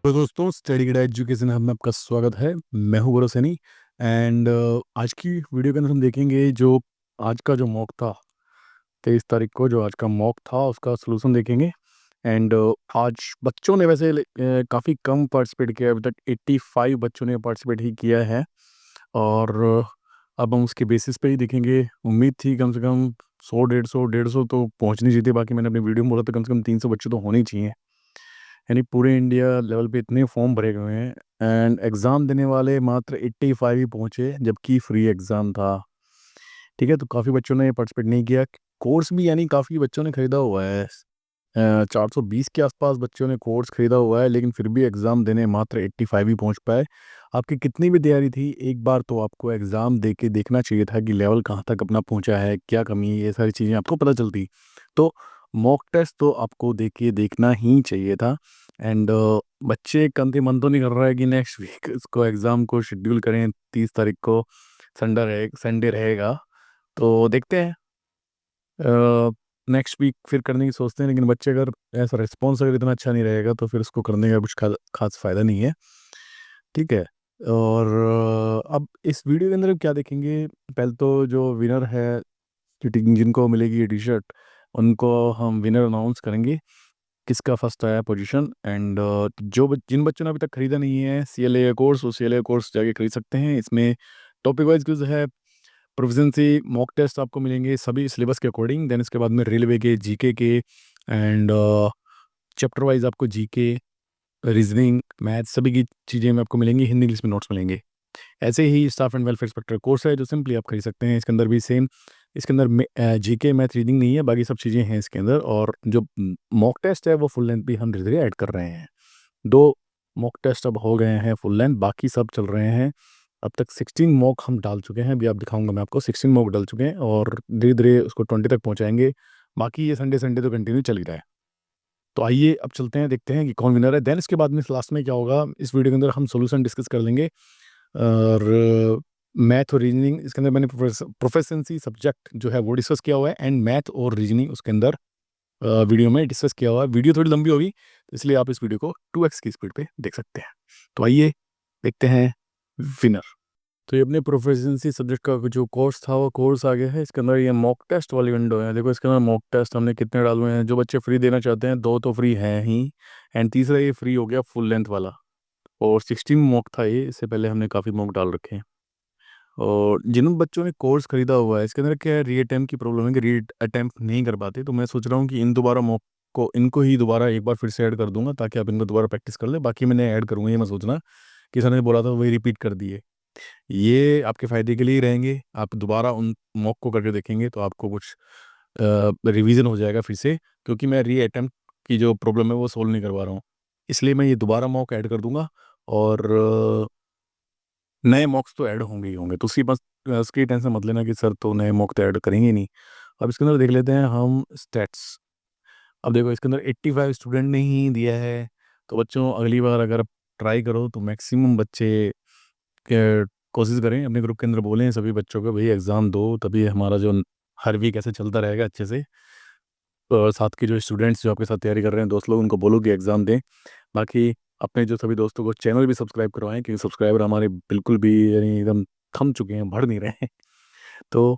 तो दोस्तों study गिड education hub में आपका स्वागत है। मैं हूँ गौरव सैनी एंड आज की वीडियो के अंदर हम देखेंगे जो आज का जो मॉक था 23 तारीख को जो आज का मॉक था उसका सलूशन देखेंगे। एंड आज बच्चों ने वैसे काफ़ी कम पार्टिसिपेट किया, अभी तक 85 बच्चों ने पार्टिसिपेट ही किया है। और अब हम उसके बेसिस पे ही देखेंगे। उम्मीद थी कम से कम 100 150 तो पहुँचनी चाहिए थी, बाकी मैंने अपनी वीडियो में बोला था कम से कम 300 बच्चे तो होने ही चाहिए। यानी पूरे इंडिया लेवल पे इतने फॉर्म भरे हुए हैं एंड एग्ज़ाम देने वाले मात्र 85 ही पहुँचे, जबकि फ्री एग्ज़ाम था। ठीक है, तो काफ़ी बच्चों ने पार्टिसिपेट नहीं किया। कोर्स भी यानी काफ़ी बच्चों ने ख़रीदा हुआ है। 420 के आसपास बच्चों ने कोर्स ख़रीदा हुआ है, लेकिन फिर भी एग्ज़ाम देने मात्र 85 ही पहुँच पाए। आपकी कितनी भी तैयारी थी, एक बार तो आपको एग्ज़ाम दे के देखना चाहिए था कि लेवल कहाँ तक अपना पहुँचा है, क्या कमी है, ये सारी चीज़ें आपको पता चलती। तो मॉक टेस्ट तो आपको दे के देखना ही चाहिए था। एंड बच्चे कंधे मन तो नहीं कर रहा है कि नेक्स्ट वीक इसको एग्ज़ाम को शेड्यूल करें। 30 तारीख को संडे रहेगा, तो देखते हैं। नेक्स्ट वीक फिर करने की सोचते हैं, लेकिन बच्चे अगर ऐसा रिस्पॉन्स अगर इतना अच्छा नहीं रहेगा तो फिर उसको करने का कुछ खास फ़ायदा नहीं है। ठीक है। और अब इस वीडियो के अंदर क्या देखेंगे, पहले तो जो विनर है, जिनको मिलेगी ये टी शर्ट, उनको हम विनर अनाउंस करेंगे किसका फर्स्ट आया पोजीशन। एंड जिन बच्चों ने अभी तक खरीदा नहीं है CLA का कोर्स, वो CLA कोर्स जाके खरीद सकते हैं। इसमें टॉपिक वाइज क्विज है, प्रोफिशिएंसी मॉक टेस्ट आपको मिलेंगे सभी सिलेबस के अकॉर्डिंग। देन इसके बाद में रेलवे के, जीके के एंड चैप्टर वाइज आपको जीके, रीजनिंग, मैथ सभी की चीज़ें में आपको मिलेंगी। हिंदी इंग्लिश में नोट्स मिलेंगे। ऐसे ही staff and welfare inspector course है जो सिंपली आप खरीद सकते हैं। इसके अंदर भी सेम, इसके अंदर जीके मैथ रीडिंग नहीं है, बाकी सब चीज़ें हैं इसके अंदर। और जो मॉक टेस्ट है वो फुल लेंथ भी हम धीरे धीरे ऐड कर रहे हैं। 2 मॉक टेस्ट अब हो गए हैं फुल लेंथ, बाकी सब चल रहे हैं। अब तक 16 मॉक हम डाल चुके हैं, अभी आप दिखाऊंगा मैं आपको। 16 मॉक डाल चुके हैं और धीरे धीरे उसको 20 तक पहुंचाएंगे। बाकी ये संडे संडे तो कंटिन्यू चल ही रहा है। तो आइए अब चलते हैं, देखते हैं कि कौन विनर है। देन इसके बाद में लास्ट में क्या होगा, इस वीडियो के अंदर हम सोल्यूशन डिस्कस कर लेंगे। और मैथ और रीजनिंग इसके अंदर मैंने प्रोफेशंसी सब्जेक्ट जो है वो डिस्कस किया हुआ है, एंड मैथ और रीजनिंग उसके अंदर वीडियो में डिस्कस किया हुआ है। वीडियो थोड़ी लंबी होगी, तो इसलिए आप इस वीडियो को 2x की स्पीड पे देख सकते हैं। तो आइए देखते हैं विनर। तो ये अपने प्रोफेशंसी सब्जेक्ट का जो कोर्स था वो कोर्स आ गया है। इसके अंदर ये मॉक टेस्ट वाली विंडो है। देखो इसके अंदर मॉक टेस्ट हमने कितने डाले हुए हैं। जो बच्चे फ्री देना चाहते हैं, 2 तो फ्री हैं ही, एंड तीसरा ये फ्री हो गया फुल लेंथ वाला। और 16 मॉक था ये, इससे पहले हमने काफ़ी मॉक डाल रखे हैं। और जिन बच्चों ने कोर्स खरीदा हुआ है, इसके अंदर क्या है, री अटेम्प्ट की प्रॉब्लम है कि री अटेम्प्ट नहीं कर पाते। तो मैं सोच रहा हूँ कि इन दोबारा मॉक को, इनको ही दोबारा एक बार फिर से ऐड कर दूंगा, ताकि आप इनको दोबारा प्रैक्टिस कर ले। बाकी मैंने ऐड करूँगा, ये मैं सोचना कि सर ने बोला था वही रिपीट कर दिए। ये आपके फ़ायदे के लिए ही रहेंगे। आप दोबारा उन मॉक को करके देखेंगे तो आपको कुछ रिवीजन हो जाएगा फिर से, क्योंकि मैं री अटेम्प्ट की जो प्रॉब्लम है वो सोल्व नहीं करवा रहा हूँ। इसलिए मैं ये दोबारा मॉक ऐड कर दूंगा। और नए मॉक्स तो ऐड होंगे ही होंगे, तो उसकी टेंशन मत लेना कि सर तो नए मॉक तो ऐड करेंगे ही नहीं। अब इसके अंदर देख लेते हैं हम स्टैट्स। अब देखो इसके अंदर 85 स्टूडेंट ने ही दिया है। तो बच्चों, अगली बार अगर आप ट्राई करो तो मैक्सिमम बच्चे कोशिश करें, अपने ग्रुप के अंदर बोलें सभी बच्चों को, भाई एग्ज़ाम दो, तभी हमारा जो हर वीक ऐसे चलता रहेगा अच्छे से। और साथ के जो स्टूडेंट्स जो आपके साथ तैयारी कर रहे हैं, दोस्त लोग, उनको बोलो कि एग्ज़ाम दें। बाकी अपने जो सभी दोस्तों को चैनल भी सब्सक्राइब करवाएं, क्योंकि सब्सक्राइबर हमारे बिल्कुल भी यानी एकदम थम चुके हैं, बढ़ नहीं रहे हैं। तो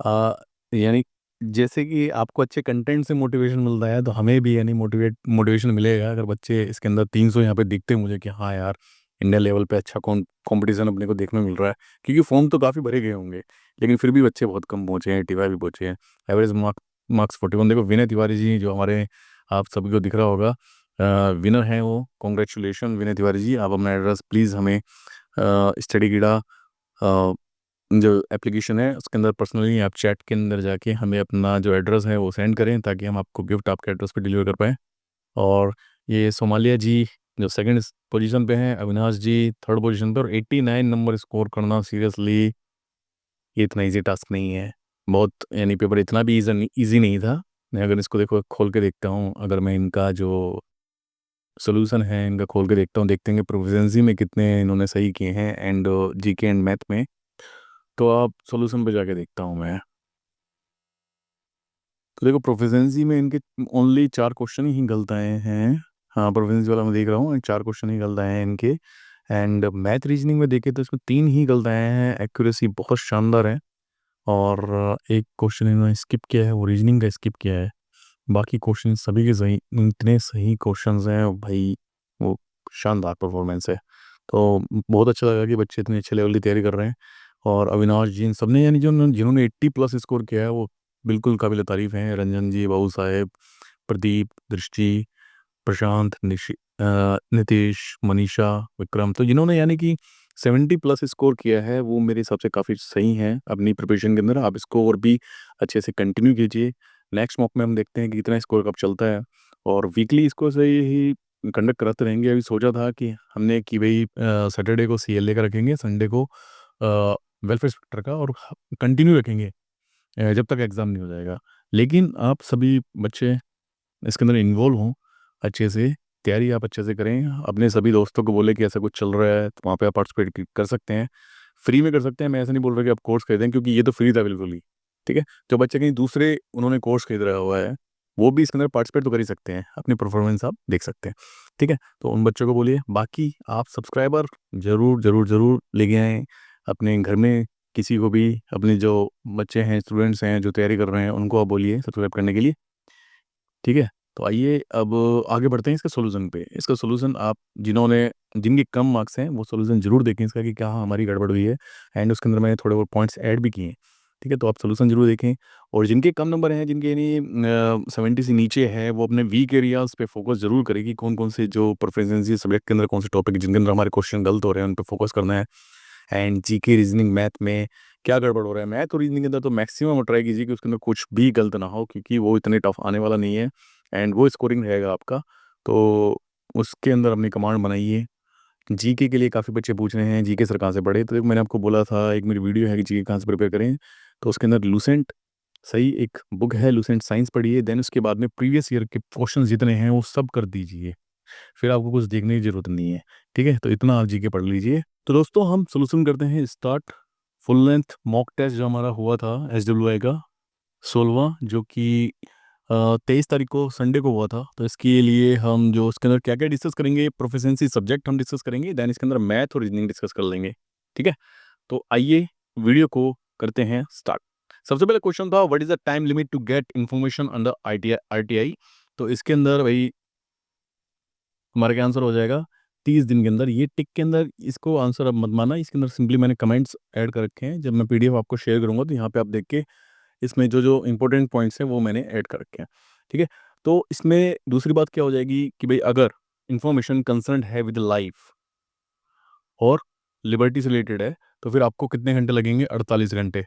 अ, यानी जैसे कि आपको अच्छे कंटेंट से मोटिवेशन मिलता है, तो हमें भी यानी मोटिवेशन मिलेगा अगर बच्चे इसके अंदर 300 यहाँ पे दिखते हैं मुझे कि हाँ यार, इंडिया लेवल पे अच्छा कंपटीशन अपने को देखने को मिल रहा है। क्योंकि फॉर्म तो काफ़ी भरे गए होंगे, लेकिन फिर भी बच्चे बहुत कम पहुँचे हैं, 85 भी पहुँचे हैं। Average marks 41। देखो विनय तिवारी जी जो हमारे, आप सभी को दिख रहा होगा, विनर हैं वो। कॉन्ग्रेचुलेशन विनय तिवारी जी, आप अपना एड्रेस प्लीज़ हमें स्टडी कीड़ा जो एप्लीकेशन है उसके अंदर पर्सनली आप चैट के अंदर जाके हमें अपना जो एड्रेस है वो सेंड करें, ताकि हम आपको गिफ्ट आपके एड्रेस पे डिलीवर कर पाएँ। और ये सोमालिया जी जो सेकंड पोजीशन पे हैं, अविनाश जी थर्ड पोजीशन पे, और 89 नंबर स्कोर करना सीरियसली ये इतना इजी टास्क नहीं है। बहुत यानी पेपर इतना भी ईजी नहीं था। मैं अगर इसको देखो खोल के देखता हूँ, अगर मैं इनका जो सोल्यूशन है इनका खोल के देखता हूँ, देखते हैं कि प्रोफिशिएंसी में कितने इन्होंने सही किए हैं, एंड जीके एंड मैथ में। तो आप सॉल्यूशन पे जाके देखता हूँ मैं। तो देखो प्रोफिशिएंसी में इनके ओनली 4 क्वेश्चन ही गलत आए हैं। हाँ, प्रोविंस वाला मैं देख रहा हूँ, 4 क्वेश्चन ही गलत आए हैं इनके। एंड मैथ रीजनिंग में देखें तो इसमें 3 ही गलत आए हैं। एक्यूरेसी बहुत शानदार है। और एक क्वेश्चन इन्होंने स्किप किया है, वो रीजनिंग का स्किप किया है। बाकी क्वेश्चन सभी के सही, इतने सही क्वेश्चंस हैं भाई, वो शानदार परफॉर्मेंस है। तो बहुत अच्छा लगा कि बच्चे इतने अच्छे लेवल की तैयारी कर रहे हैं। और अविनाश जी इन सबने, यानी जो जिन्होंने 80+ स्कोर किया है, वो बिल्कुल काबिल तारीफ़ हैं। रंजन जी, बाबू साहेब, प्रदीप, दृष्टि, प्रशांत, नितीश, मनीषा, विक्रम, तो जिन्होंने यानी कि 70+ स्कोर किया है, वो मेरे हिसाब से काफ़ी सही हैं अपनी प्रिपरेशन के अंदर। आप इसको और भी अच्छे से कंटिन्यू कीजिए। नेक्स्ट मॉक में हम देखते हैं कि कितना स्कोर कब चलता है। और वीकली इसको सही ही कंडक्ट कराते रहेंगे। अभी सोचा था कि हमने कि भाई सैटरडे को CLA का रखेंगे, संडे को वेलफेयर इंस्पेक्टर का, और कंटिन्यू रखेंगे जब तक एग्ज़ाम नहीं हो जाएगा। लेकिन आप सभी बच्चे इसके अंदर इन्वॉल्व हों अच्छे से, तैयारी आप अच्छे से करें। अपने सभी दोस्तों को बोले कि ऐसा कुछ चल रहा है तो वहाँ पे आप पार्टिसिपेट कर सकते हैं। फ्री में कर सकते हैं, मैं ऐसा नहीं बोल रहा कि आप कोर्स खरीदें, क्योंकि ये तो फ्री था बिल्कुल ही। ठीक है, जो बच्चे कहीं दूसरे उन्होंने कोर्स खरीद रहा हुआ है, वो भी इसके अंदर पार्टिसिपेट तो कर ही सकते हैं, अपनी परफॉर्मेंस आप देख सकते हैं। ठीक है, तो उन बच्चों को बोलिए। बाकी आप सब्सक्राइबर ज़रूर ज़रूर ज़रूर लेके आएँ अपने घर में। किसी को भी, अपने जो बच्चे हैं, स्टूडेंट्स हैं जो तैयारी कर रहे हैं, उनको आप बोलिए सब्सक्राइब करने के लिए। ठीक है, तो आइए अब आगे बढ़ते हैं इसके सॉल्यूशन पे। इसका सॉल्यूशन आप, जिन्होंने, जिनके कम मार्क्स हैं, वो सॉल्यूशन ज़रूर देखें इसका कि कहाँ हमारी गड़बड़ हुई है। एंड उसके अंदर मैंने थोड़े बहुत पॉइंट्स ऐड भी किए हैं। ठीक है, तो आप सॉल्यूशन ज़रूर देखें। और जिनके कम नंबर हैं, जिनके यानी 70 से नीचे है, वो अपने वीक एरियाज़ पे फोकस ज़रूर करें कि कौन कौन से जो प्रोफिशिएंसी सब्जेक्ट के अंदर कौन से टॉपिक जिनके अंदर हमारे क्वेश्चन गलत हो रहे हैं, उन पे फोकस करना है। एंड जीके, रीजनिंग, मैथ में क्या गड़बड़ हो रहा है, मैथ और रीजनिंग के अंदर तो मैक्सिमम ट्राई कीजिए कि उसके अंदर कुछ भी गलत ना हो, क्योंकि वो इतने टफ आने वाला नहीं है। एंड वो स्कोरिंग रहेगा आपका। तो उसके अंदर अपनी कमांड बनाइए। जीके के लिए काफ़ी बच्चे पूछ रहे हैं, जीके सर कहाँ से पढ़े, तो मैंने आपको बोला था, एक मेरी वीडियो है कि जीके कहाँ से प्रिपेयर करें। तो उसके अंदर लूसेंट सही एक बुक है, लूसेंट साइंस पढ़िए। देन उसके बाद में प्रीवियस ईयर के क्वेश्चन जितने हैं वो सब कर दीजिए। फिर आपको कुछ देखने की ज़रूरत नहीं है। ठीक है, तो इतना आप जीके पढ़ लीजिए। तो दोस्तों, हम सॉल्यूशन करते हैं start. Full length mock test जो हमारा हुआ था SWI का 16वां, जो कि 23 तारीख को संडे को हुआ था। तो इसके लिए हम जो इसके अंदर क्या क्या डिस्कस करेंगे, प्रोफिशिएंसी सब्जेक्ट हम डिस्कस करेंगे, देन इसके अंदर मैथ और रीजनिंग डिस्कस कर लेंगे। ठीक है, तो आइए वीडियो को करते हैं स्टार्ट। सबसे पहले क्वेश्चन था, what is the time limit to get information under RTI। तो इसके अंदर भाई हमारा क्या आंसर हो जाएगा, 30 दिन के अंदर। ये टिक के अंदर इसको आंसर अब मत माना, इसके अंदर सिंपली मैंने कमेंट्स ऐड कर रखे हैं। जब मैं PDF आपको शेयर करूंगा तो यहाँ पे आप देख के इसमें जो जो इंपॉर्टेंट पॉइंट्स हैं वो मैंने ऐड कर रखे हैं। ठीक है, तो इसमें दूसरी बात क्या हो जाएगी कि भाई अगर इंफॉर्मेशन कंसर्न है विद लाइफ और लिबर्टी से रिलेटेड है, तो फिर आपको कितने घंटे लगेंगे, 48 घंटे।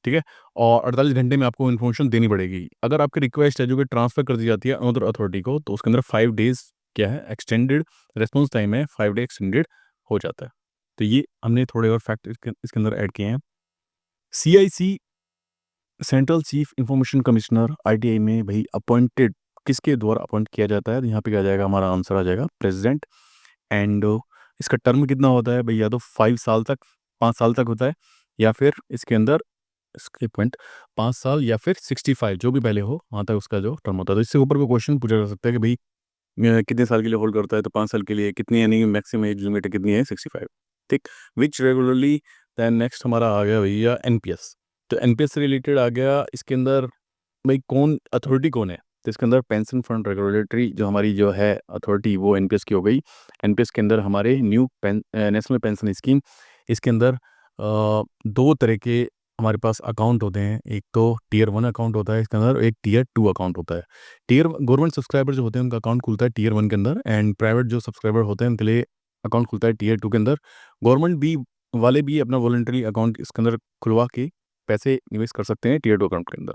ठीक है, और 48 घंटे में आपको इन्फॉर्मेशन देनी पड़ेगी। अगर आपकी रिक्वेस्ट है जो कि ट्रांसफर कर दी जाती है अनदर अथॉरिटी को, तो उसके अंदर 5 डेज क्या है, एक्सटेंडेड रेस्पॉन्स टाइम है, 5 डे एक्सटेंडेड हो जाता है। तो ये हमने थोड़े और फैक्ट इसके अंदर ऐड किए हैं। CIC central chief information commissioner ITI में भाई अपॉइंटेड किसके द्वारा अपॉइंट किया जाता है, तो यहाँ पे क्या जाएगा, हमारा आंसर आ जाएगा प्रेसिडेंट। एंड इसका टर्म कितना होता है भाई, या तो 5 साल तक, 5 साल तक होता है, या फिर इसके अंदर इसके पॉइंट 5 साल, या फिर 65, जो भी पहले हो वहाँ तक उसका जो टर्म होता है। तो इससे ऊपर कोई क्वेश्चन पूछा जा सकता है कि भाई कितने साल के लिए होल्ड करता है, तो 5 साल के लिए कितनी, यानी मैक्सिमम एज लिमिट कितनी है, 65। ठीक, विच रेगुलरली। दैन नेक्स्ट हमारा आ गया भैया NPS। तो NPS से रिलेटेड आ गया इसके अंदर, भाई कौन अथॉरिटी कौन है, तो इसके अंदर पेंशन फंड रेगुलेटरी जो हमारी जो है अथॉरिटी, वो NPS की हो गई। NPS के अंदर हमारे न्यू नेशनल पेंशन स्कीम, इसके अंदर 2 तरह के हमारे पास अकाउंट होते हैं। एक तो Tier 1 अकाउंट होता है इसके अंदर, एक Tier 2 अकाउंट होता है। टीयर गवर्नमेंट सब्सक्राइबर जो होते हैं उनका अकाउंट खुलता है Tier 1 के अंदर, एंड प्राइवेट जो सब्सक्राइबर होते हैं उनके लिए अकाउंट खुलता है Tier 2 के अंदर। गवर्नमेंट भी वाले भी अपना वॉलंटरी अकाउंट इसके अंदर खुलवा के पैसे निवेश कर सकते हैं Tier 2 अकाउंट के अंदर।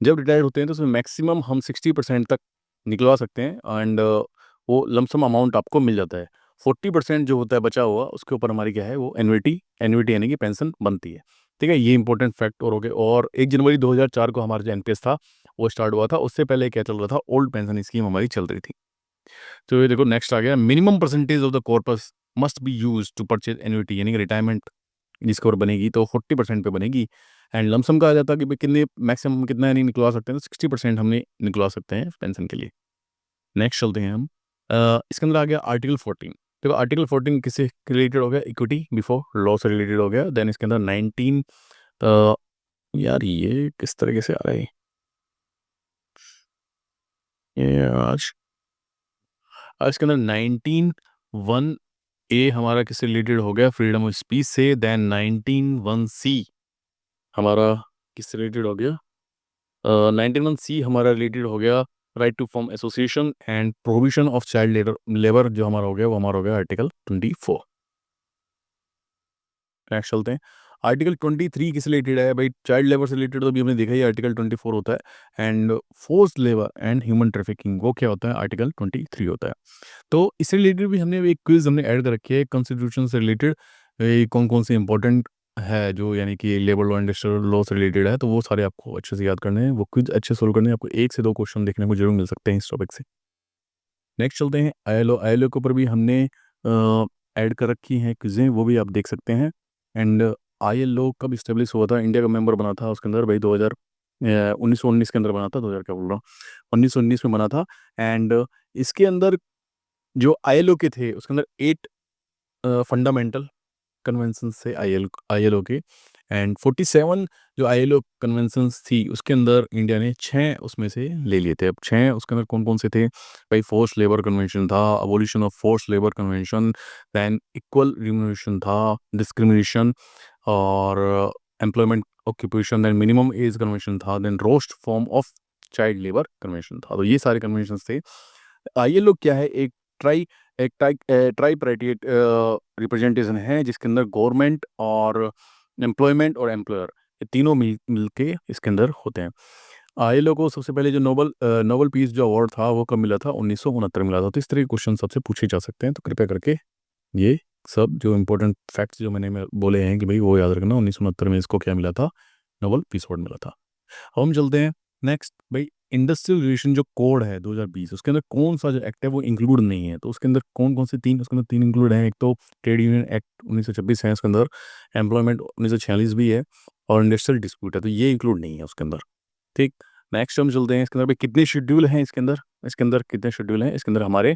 जब रिटायर्ड होते हैं तो उसमें मैक्सिमम हम 60% तक निकलवा सकते हैं। एंड वो लमसम अमाउंट आपको मिल जाता है। 40% जो होता है बचा हुआ, उसके ऊपर हमारी क्या है, वो एन्युटी एन्युटी यानी कि पेंशन बनती है। ठीक है, ये इंपॉर्टेंट फैक्ट और हो गए। और 1 जनवरी 2004 को हमारा जो NPS था वो स्टार्ट हुआ था। उससे पहले क्या चल रहा था, ओल्ड पेंशन स्कीम हमारी चल रही थी। तो ये देखो नेक्स्ट आ गया, minimum percentage of the corpus must be use to purchase annuity, यानी कि रिटायरमेंट जिसके ऊपर बनेगी तो 40% पे बनेगी। एंड लमसम का आ जाता है कि भाई कितने मैक्सिमम कितना नहीं निकलवा सकते हैं, तो 60% हमने निकलवा सकते हैं पेंशन के लिए। नेक्स्ट चलते हैं हम। इसके अंदर आ गया आर्टिकल 14। देखो आर्टिकल 14 किससे रिलेटेड हो गया, इक्विटी बिफोर लॉ से रिलेटेड हो गया। देन इसके अंदर 19, यार ये किस तरीके से आ रहा है, ये आज के अंदर 19(1)(a हमारा किससे रिलेटेड हो गया, फ्रीडम ऑफ स्पीच से। देन 19(1)(c हमारा किससे रिलेटेड हो गया, 19(1)(c हमारा रिलेटेड हो गया right to form association and prohibition of child labour labour जो हमारा हो गया वो हमारा हो गया आर्टिकल 24। नेक्स्ट चलते हैं, आर्टिकल 23 किस रिलेटेड है भाई, चाइल्ड लेबर से रिलेटेड तो अभी हमने देखा ही आर्टिकल 24 होता है। And force labour and human trafficking वो क्या होता है, आर्टिकल 23 होता है। तो इससे रिलेटेड भी हमने एक क्विज हमने ऐड कर रखी है कॉन्स्टिट्यूशन से रिलेटेड, कौन कौन से इंपॉर्टेंट है जो यानी कि लेबर लॉ इंडस्ट्रियल लॉ से रिलेटेड है, तो वो सारे आपको अच्छे से याद करने हैं, वो क्विज अच्छे सोल्व करने हैं, आपको 1 से 2 क्वेश्चन देखने को जरूर मिल सकते हैं इस टॉपिक से। नेक्स्ट चलते हैं आईएलओ, आईएलओ के ऊपर भी हमने ऐड कर रखी हैं क्विजें, वो भी आप देख सकते हैं। एंड आईएलओ कब इस्टेब्लिश हुआ था, इंडिया का मेंबर बना था उसके अंदर भाई 1919 के अंदर बना था, 2000 क्या बोल रहा हूँ, 1919 में बना था। एंड इसके अंदर जो आईएलओ के थे उसके अंदर 8 फंडामेंटल कन्वेंशन से आईएलओ के। एंड 47 जो आईएलओ कन्वेंशंस थी उसके अंदर इंडिया ने 6 उसमें से ले लिए थे। अब 6 उसके अंदर कौन कौन से थे भाई, फोर्स लेबर कन्वेंशन था, abolition of force labour convention, then equal remuneration था, डिस्क्रिमिनेशन और employment occupation, then minimum age convention था, then worst form of child labour convention था। तो ये सारे कन्वेंशन थे। आईएलओ क्या है, एक ट्राइपार्टाइट रिप्रेजेंटेशन है जिसके अंदर गवर्नमेंट और एम्प्लॉयमेंट और एम्प्लॉयर ये तीनों मिल के इसके अंदर होते हैं। आईएलओ को सबसे पहले जो नोबल पीस जो अवार्ड था वो कब मिला था, 1969 मिला था। तो इस तरह के क्वेश्चन सबसे पूछे जा सकते हैं, तो कृपया करके ये सब जो इंपॉर्टेंट फैक्ट्स जो मैंने बोले हैं कि भाई वो याद रखना, 1969 में इसको क्या मिला था, नोबल पीस अवार्ड मिला था। अब हम चलते हैं नेक्स्ट भाई, इंडस्ट्रियल रिलेशन जो कोड है 2020 उसके अंदर कौन सा जो एक्ट है वो इंक्लूड नहीं है, तो उसके अंदर कौन कौन से तीन, उसके अंदर 3 इंक्लूड हैं। एक तो ट्रेड यूनियन एक्ट 1926 है उसके अंदर, एम्प्लॉयमेंट 1946 भी है, और इंडस्ट्रियल डिस्प्यूट है, तो ये इंक्लूड नहीं है उसके अंदर। ठीक, नेक्स्ट हम चलते हैं, इसके अंदर भाई कितने शेड्यूल हैं, इसके अंदर कितने शेड्यूल हैं, इसके अंदर हमारे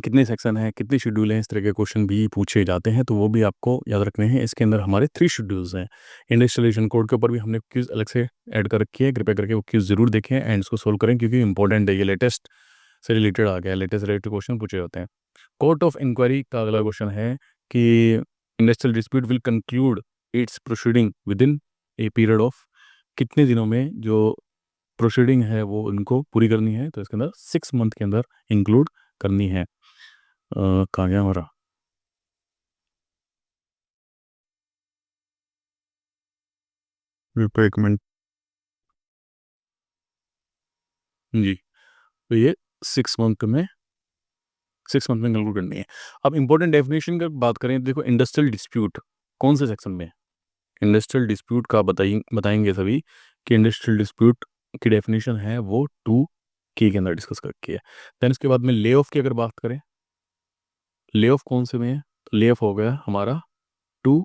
कितने सेक्शन हैं, कितने शेड्यूल हैं, इस तरह के क्वेश्चन भी पूछे जाते हैं, तो वो भी आपको याद रखने हैं। इसके अंदर हमारे 3 शेड्यूल्स हैं। इंडस्ट्रियलाइजेशन कोड के ऊपर भी हमने क्विज अलग से ऐड कर रखी है, कृपया करके वो क्विज जरूर देखें एंड इसको सोल्व करें क्योंकि इंपॉर्टेंट है, ये लेटेस्ट से रिलेटेड आ गया है, लेटेस्ट रिलेटेड क्वेश्चन पूछे जाते हैं। कोर्ट ऑफ इंक्वायरी का अगला क्वेश्चन है कि industrial dispute will conclude it's proceeding with in a period of, कितने दिनों में जो प्रोसीडिंग है वो उनको पूरी करनी है, तो इसके अंदर 6 मंथ के अंदर इंक्लूड करनी है। कहाँ गया हमारा, रुको 1 मिनट जी, तो ये 6 मंथ में इंक्लूड करनी है। अब इंपॉर्टेंट डेफिनेशन की बात करें तो देखो, इंडस्ट्रियल डिस्प्यूट कौन से सेक्शन में है, इंडस्ट्रियल डिस्प्यूट का बताएंगे सभी कि इंडस्ट्रियल डिस्प्यूट की डेफिनेशन है वो 2 के अंदर डिस्कस कर रखी है। देन इसके बाद में ले ऑफ की अगर बात करें, ले ऑफ कौन से में है, तो ले ऑफ हो गया हमारा 2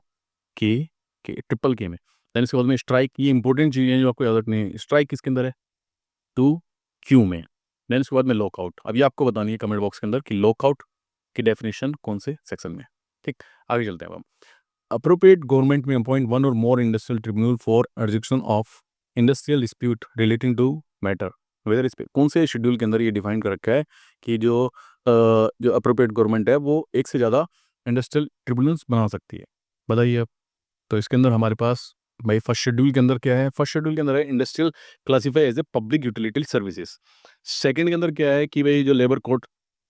के ट्रिपल के में। देन इसके बाद में स्ट्राइक, ये इंपॉर्टेंट चीज़ है जो आपको याद रखनी है, स्ट्राइक किसके अंदर है, 2 क्यू में। देन उसके बाद में लॉकआउट, अब ये आपको बतानी है कमेंट बॉक्स के अंदर कि लॉकआउट की डेफिनेशन कौन से सेक्शन में है। ठीक, आगे चलते हैं अब हम। अप्रोप्रिएट गवर्नमेंट में अपॉइंट वन और more industrial tribunal for adjudication of industrial dispute relating to matter whether इस पे, कौन से शेड्यूल के अंदर ये डिफाइन कर रखा है कि जो अप्रोप्रिएट गवर्नमेंट है वो एक से ज़्यादा इंडस्ट्रियल ट्रिब्यूनल्स बना सकती है, बताइए अब। तो इसके अंदर हमारे पास भाई फर्स्ट शेड्यूल के अंदर क्या है, फर्स्ट शेड्यूल के अंदर है industrial classify as a public utility services. Second के अंदर क्या है कि भाई जो लेबर कोर्ट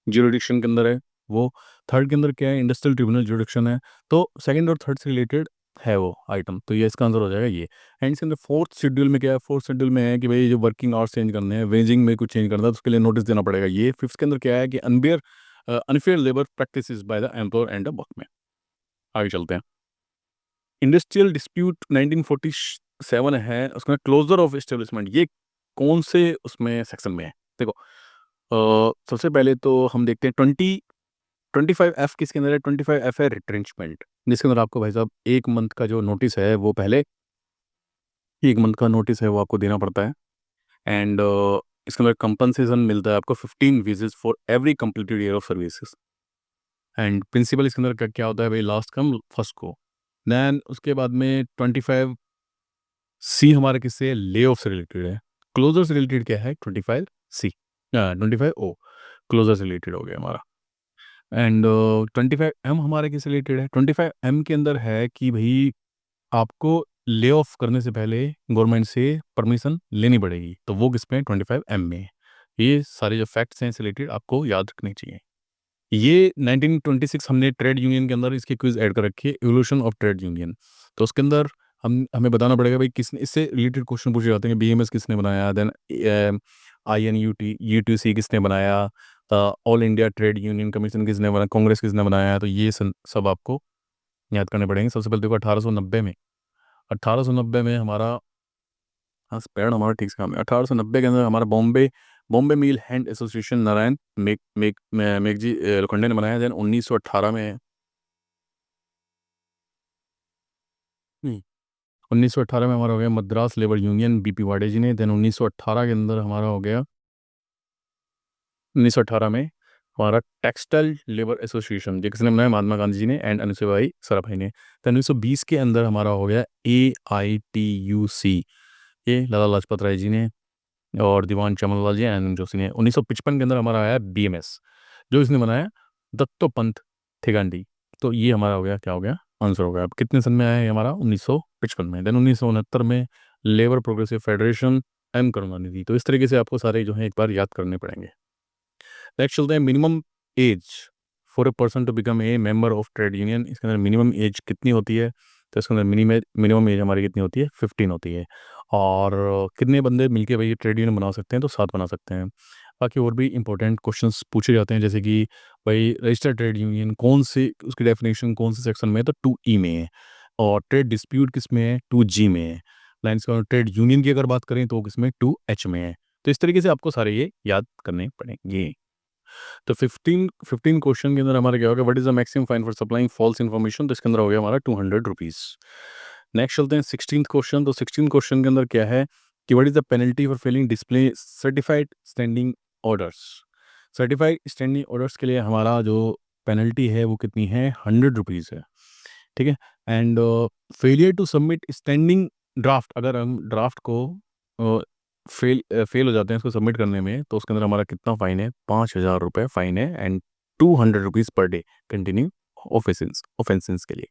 ज्यूरिडिक्शन के अंदर है वो। थर्ड के अंदर क्या है, इंडस्ट्रियल ट्रिब्यूनल ज्यूरिडिक्शन है। तो सेकंड और थर्ड से रिलेटेड है वो आइटम, तो ये इसका आंसर हो जाएगा ये। एंड इसके अंदर फोर्थ शेड्यूल में क्या है, फोर्थ शेड्यूल में है कि भाई जो वर्किंग आवर्स चेंज करने हैं, वेजिंग में कुछ चेंज करना है तो उसके लिए नोटिस देना पड़ेगा ये। फिफ्थ के अंदर क्या है कि unfair labour practices by the employer and the workman. आगे चलते हैं, इंडस्ट्रियल डिस्प्यूट 1947 है, उसमें क्लोजर ऑफ एस्टेब्लिशमेंट, ये कौन से उसमें सेक्शन में है। देखो सबसे पहले तो हम देखते हैं 25F किसके अंदर है, 25F है रिट्रेंचमेंट, जिसके अंदर आपको भाई साहब 1 मंथ का जो नोटिस है वो पहले 1 मंथ का नोटिस है वो आपको देना पड़ता है। एंड इसके अंदर कंपनसेशन मिलता है आपको 15 visits for every completed year of services. And principle इसके अंदर क्या होता है भाई, लास्ट कम फर्स्ट को। देन उसके बाद में 25 सी हमारे किससे, ले ऑफ से रिलेटेड है। क्लोजर से रिलेटेड क्या है, 25 सी, 25 ओ क्लोजर से रिलेटेड हो गया हमारा। एंड 25 एम हमारे किस रिलेटेड है, 25 एम के अंदर है कि भाई आपको ले ऑफ करने से पहले गवर्नमेंट से परमिशन लेनी पड़ेगी, तो वो किस में, 25 एम में है। ये सारे जो फैक्ट्स हैं इससे रिलेटेड आपको याद रखने चाहिए। ये 1926 हमने ट्रेड यूनियन के अंदर इसकी क्विज ऐड कर रखी है, एवोल्यूशन ऑफ ट्रेड यूनियन। तो उसके अंदर हमें बताना पड़ेगा भाई किसने, इससे रिलेटेड क्वेश्चन पूछे जाते हैं। बीएमएस किसने बनाया, देन आईएनयूटी यूटीसी किसने बनाया, all India trade union commission किसने बनाया, कांग्रेस किसने बनाया। तो ये सब आपको याद करने पड़ेंगे। सबसे पहले देखो 1890 में, 1890 में हमारा, हाँ स्पेड हमारा ठीक से काम है। 1890 के अंदर हमारा बॉम्बे बॉम्बे मिल हैंड एसोसिएशन नारायण मेघजी लोखंडे ने बनाया। देन 1918 में, नहीं 1918 में हमारा हो गया मद्रास लेबर यूनियन, बीपी वाडे जी ने। देन 1918 के अंदर हमारा हो गया, 1918 में हमारा टेक्सटाइल लेबर एसोसिएशन, जो किसने बनाया, महात्मा गांधी जी ने एंड अनुसूभाई सराभाई ने। तो 1920 के अंदर हमारा हो गया AITUC, ये लाला लाजपत राय जी ने और दीवान चमनलाल जी आनंद जोशी ने। 1955 के अंदर हमारा आया BMS, जो इसने बनाया दत्तोपंत ठेंगांडी। तो ये हमारा हो गया, क्या हो गया, आंसर हो गया। अब कितने सन में आया है हमारा, 1955 में। देन 1969 में labour progressive federation, M Karunanidhi. तो इस तरीके से आपको सारे जो है एक बार याद करने पड़ेंगे। नेक्स्ट चलते हैं, minimum age for a person to become a member of trade union. इसके अंदर मिनिमम एज कितनी होती है, तो इसके अंदर मिनिमम एज हमारी कितनी होती है, 15 होती है। और कितने बंदे मिलके भाई ट्रेड यूनियन बना सकते हैं, तो 7 बना सकते हैं। बाकी और भी इंपॉर्टेंट क्वेश्चंस पूछे जाते हैं, जैसे कि भाई रजिस्टर्ड ट्रेड यूनियन कौन से, उसकी डेफिनेशन कौन से सेक्शन में है, तो 2E में है। और ट्रेड डिस्प्यूट किस में है, 2G में है। लाइन्स का ट्रेड यूनियन की अगर बात करें तो किस में, 2H में है। तो इस तरीके से आपको सारे ये याद करने पड़ेंगे। तो 15 क्वेश्चन के अंदर हमारा क्या होगा, what is the maximum fine for supplying false information. तो इसके अंदर हो गया हमारा 200 रुपीज़। नेक्स्ट चलते हैं 16 क्वेश्चन। तो 16 क्वेश्चन के अंदर क्या है कि what is the penalty for failing display certified standing orders. Certified standing orders के लिए हमारा जो पेनल्टी है वो कितनी है, 100 रुपीज़ है। ठीक है। And failure to submit standing draft, अगर हम ड्राफ्ट को फेल हो जाते हैं इसको सबमिट करने में, तो उसके अंदर हमारा कितना फाइन है, 5,000 रुपये फाइन है। And 200 rupees per day continue offences के लिए।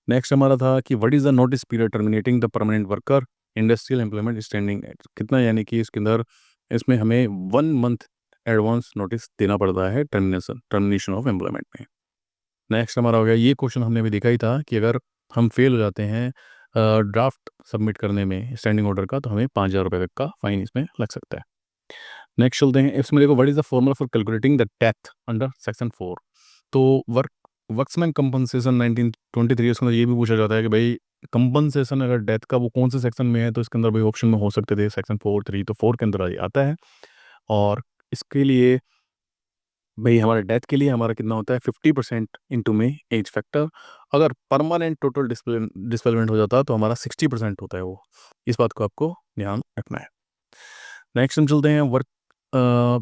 नेक्स्ट हमारा था कि what is the notice period terminating the permanent worker industrial employment standing at, कितना, यानी कि इसके अंदर इसमें हमें 1 मंथ एडवांस नोटिस देना पड़ता है टर्मिनेशन ऑफ एम्प्लॉयमेंट में। नेक्स्ट हमारा हो गया, ये क्वेश्चन हमने अभी देखा ही था कि अगर हम फेल हो जाते हैं ड्राफ्ट सबमिट करने में स्टैंडिंग ऑर्डर का, तो हमें 5,000 रुपये तक का फाइन इसमें लग सकता है। नेक्स्ट चलते हैं, इसमें देखो what is the formula for calculating the death under section 4। तो वर्क्समैन कंपनसेशन 1923, उसके अंदर ये भी पूछा जाता है कि भाई कंपनसेशन अगर डेथ का वो कौन से सेक्शन में है, तो इसके अंदर भाई ऑप्शन में हो सकते थे सेक्शन 4, 3, तो 4 के अंदर आता है। और इसके लिए भाई हमारे डेथ के लिए हमारा कितना होता है, 50% इंटू में एज फैक्टर। अगर परमानेंट टोटल डिस्पेलमेंट हो जाता है तो हमारा 60% होता है वो। इस बात को आपको ध्यान रखना है। नेक्स्ट हम चलते हैं, work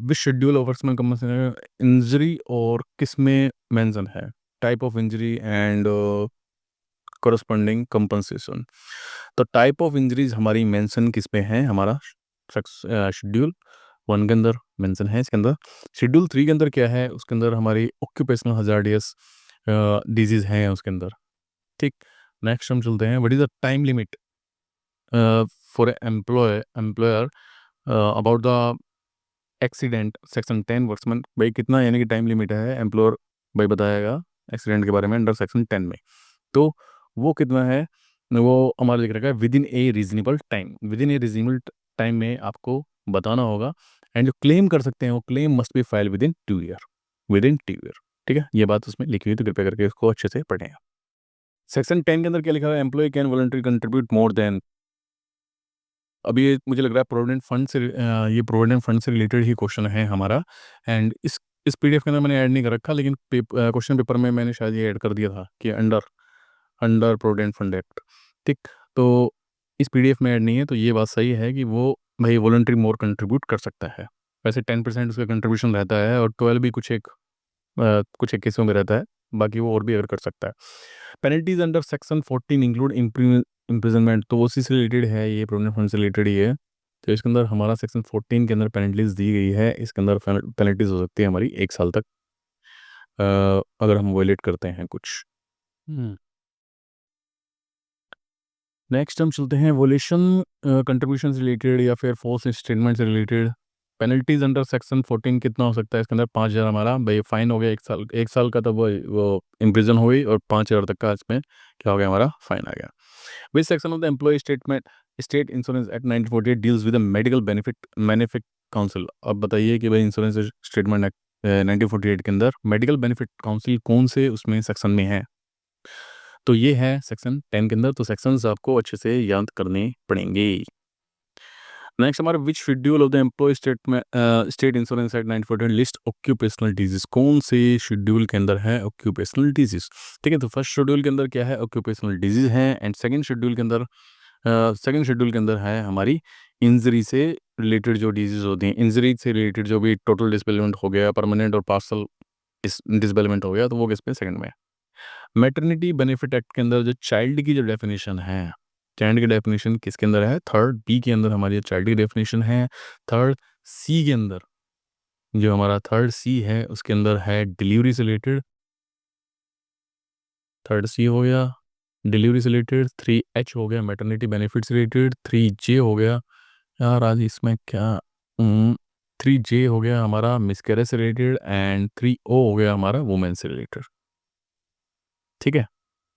which schedule of workman compensation injury और किस में मेंशन है, type of injury and corresponding compensation. तो टाइप ऑफ इंजरीज हमारी मेंशन किस पे है, हमारा शेड्यूल 1 के अंदर मेंशन है। इसके अंदर शेड्यूल 3 के अंदर क्या है, उसके अंदर हमारी ऑक्यूपेशनल हजार्डियस डिजीज हैं उसके अंदर। ठीक। नेक्स्ट हम चलते हैं, what is the time limit for employer about the accident section 10 workmen. भाई कितना, यानी कि टाइम लिमिट है एम्प्लॉयर भाई बताएगा एक्सीडेंट के बारे में अंडर सेक्शन 10 में। तो वो कितना है, वो हमारा लिख रखा है with in A reasonable time. With in A reasonable time में आपको बताना होगा। एंड जो क्लेम कर सकते हैं वो claim must be file with in 2 year, with in 2 year. ठीक है, ये बात उसमें लिखी हुई, तो कृपया करके इसको अच्छे से पढ़ें। सेक्शन 10 के अंदर क्या लिखा है, employ can voluntary contribute more than. अभी ये मुझे लग रहा है प्रोविडेंट फंड से ये प्रोविडेंट फंड से रिलेटेड ही क्वेश्चन है हमारा। एंड इस PDF के अंदर मैंने ऐड नहीं कर रखा, लेकिन क्वेश्चन पेपर में मैंने शायद ये ऐड कर दिया था कि under under provident fund act. ठीक। तो इस PDF में ऐड नहीं है, तो ये बात सही है कि वो भाई वॉलंटरी मोर कंट्रीब्यूट कर सकता है। वैसे 10% उसका कंट्रीब्यूशन रहता है और 12 भी कुछ एक केसों में रहता है, बाकी वो और भी अगर कर सकता है। Penalties under section 14 include imprisonment, तो उसी से रिलेटेड है, ये प्रोविडेंट फंड से रिलेटेड ही है। तो इसके अंदर हमारा सेक्शन 14 के अंदर पेनल्टीज दी गई है, इसके अंदर पेनल्टीज हो सकती है हमारी 1 साल तक, अगर हम वॉयलेट करते हैं कुछ। नेक्स्ट हम चलते हैं वोलेशन कंट्रीब्यूशन से रिलेटेड या फिर फोर्स स्टेटमेंट से रिलेटेड। पेनल्टीज अंडर सेक्शन 14 कितना हो सकता है इसके अंदर? 5,000 हमारा भाई फाइन हो गया, 1 साल, 1 साल का, तब वो इम्प्रिजन हो गई, और 5,000 तक का इसमें क्या हो गया, हमारा फाइन आ गया। Which section of the employ statement state insurance act 1948 deals with medical benefit council. अब बताइए कि भाई इंश्योरेंस स्टेटमेंट एक्ट 1948 के अंदर मेडिकल बेनिफिट काउंसिल कौन से उसमें सेक्शन में है? तो ये है सेक्शन 10 के अंदर, तो सेक्शंस आपको अच्छे से याद करने पड़ेंगे। नेक्स्ट हमारा which schedule of the employ state insurance act 1948 list occupational disease, कौन से शेड्यूल के अंदर है ऑक्यूपेशनल डिजीज? ठीक है, तो फर्स्ट शेड्यूल के अंदर क्या है, ऑक्यूपेशनल डिजीज है, एंड सेकंड शेड्यूल के अंदर है हमारी इंजरी से रिलेटेड जो डिजीज होती हैं, इंजरी से रिलेटेड जो भी टोटल डिसबेलमेंट हो गया, परमानेंट और पार्सल डिसबेलमेंट हो गया, तो वो किस पे, सेकंड में है। मैटरनिटी बेनिफिट एक्ट के अंदर जो चाइल्ड की जो डेफिनेशन है, चाइल्ड की डेफिनेशन किसके अंदर है? थर्ड बी के अंदर हमारी चाइल्ड की डेफिनेशन है। थर्ड सी के अंदर, जो हमारा थर्ड सी है उसके अंदर है डिलीवरी से रिलेटेड, थर्ड सी हो गया डिलीवरी से रिलेटेड, 3H हो गया मैटरनिटी बेनिफिट से रिलेटेड, 3J हो गया, यार आज इसमें क्या, 3J हो गया हमारा मिसकैरेज से रिलेटेड, एंड 3O हो गया हमारा वुमेन से रिलेटेड। ठीक है,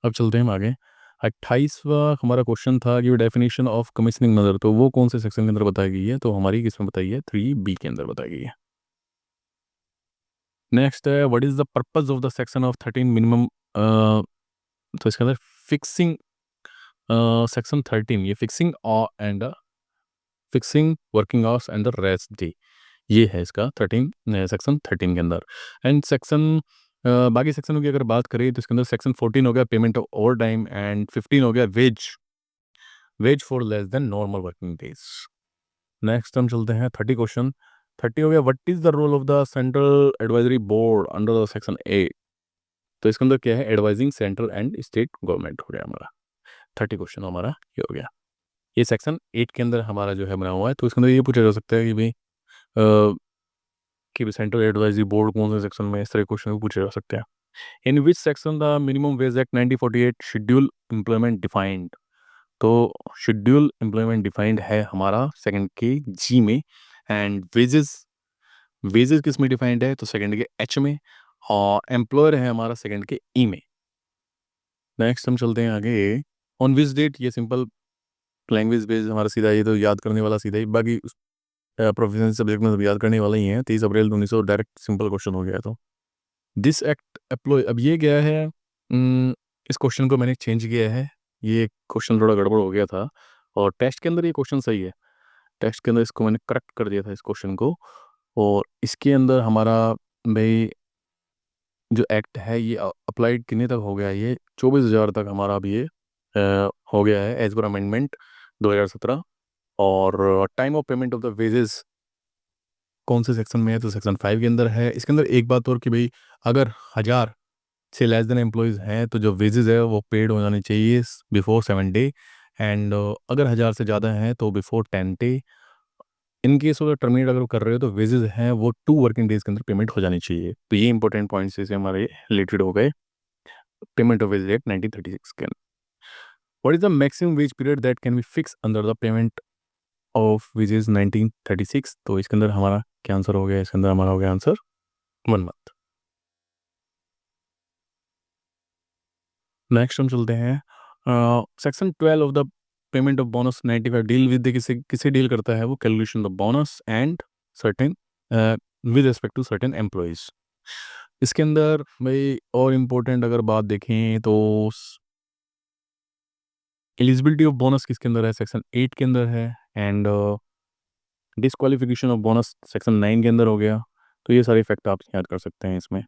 अब चलते हैं हम आगे। 28वां हमारा क्वेश्चन था कि डेफिनेशन ऑफ कमीशनिंग मदर, तो वो कौन से सेक्शन के अंदर बताई गई है? तो हमारी किसमें बताई है? 3B के अंदर बताई गई है। नेक्स्ट है what is the purpose of the section of 13 minimum, तो इसके अंदर फिक्सिंग सेक्शन 13, ये fixing working hours and the rest day, ये है इसका 13 सेक्शन 13 के अंदर। एंड सेक्शन बाकी सेक्शनों की अगर बात करें तो इसके अंदर सेक्शन 14 हो गया payment of overtime, and 15 हो गया wage for less than normal working days. Next हम चलते हैं 30 क्वेश्चन। 30 हो गया what is the role of the central advisory board under the section 8, तो इसके अंदर क्या है, advising central and state government हो गया हमारा। 30 क्वेश्चन हमारा ये हो गया। ये सेक्शन 8 के अंदर हमारा जो है बना हुआ है, तो इसके अंदर ये पूछा जा सकता है कि सेंट्रल एडवाइजरी बोर्ड कौन से सेक्शन में, इस तरह क्वेश्चन पूछे जा सकते हैं। In which section the minimum wage act 1948 schedule employment defined, तो शेड्यूल एम्प्लॉयमेंट डिफाइंड है हमारा सेकंड के जी में, एंड वेजेस वेजेस किस में डिफाइंड है? तो सेकंड के एच में, और एम्प्लॉयर है हमारा सेकंड के ई में। नेक्स्ट हम चलते हैं आगे। ऑन विच डेट, ये सिंपल लैंग्वेज बेस्ड हमारा सीधा, ये तो याद करने वाला सीधा ही, बाकी प्रोफेशनल सब्जेक्ट में सब याद करने वाला ही है। 30 अप्रैल 1900, डायरेक्ट सिंपल क्वेश्चन हो गया। तो दिस एक्ट एप्लॉय, अब ये गया है, इस क्वेश्चन को मैंने चेंज किया है, ये क्वेश्चन थोड़ा गड़बड़ हो गया था, और टेस्ट के अंदर ये क्वेश्चन सही है, टेस्ट के अंदर इसको मैंने करेक्ट कर दिया था इस क्वेश्चन को। और इसके अंदर हमारा भाई जो एक्ट है ये अप्लाइड कितने तक हो गया है? ये 24,000 तक हमारा अब ये हो गया है एज पर अमेंडमेंट 2017। और time of payment of the wages कौन से सेक्शन में है? तो सेक्शन 5 के अंदर है। इसके अंदर एक बात और कि भाई अगर 1,000 से लेस देन एम्प्लॉयज़ हैं तो जो वेजेस है वो पेड हो जाने चाहिए बिफोर 7 डे, एंड अगर 1,000 से ज़्यादा हैं तो बिफोर 10 डे। इन केस अगर टर्मिनेट अगर कर रहे हो तो वेजेस हैं वो 2 वर्किंग डेज के अंदर पेमेंट हो जानी चाहिए। तो ये इंपॉर्टेंट पॉइंट्स से हमारे रिलेटेड हो गए पेमेंट ऑफ वेज एक्ट 1936 के अंदर। What is the maximum wage period that can be fix under the payment of wages 1936, तो इसके अंदर हमारा क्या आंसर हो गया? इसके अंदर हमारा हो गया आंसर 1 मंथ। नेक्स्ट हम चलते हैं section 12 of the payment of bonus 95 deal with किसे किसे डील करता है? वो calculation of bonus and certain with respect to certain employees. इसके अंदर भाई और इम्पोर्टेंट अगर बात देखें तो एलिजिबिलिटी ऑफ बोनस किसके अंदर है? सेक्शन 8 के अंदर है, and disqualification of bonus section 9 के अंदर हो गया। तो ये सारे फैक्ट आप याद कर सकते हैं इसमें।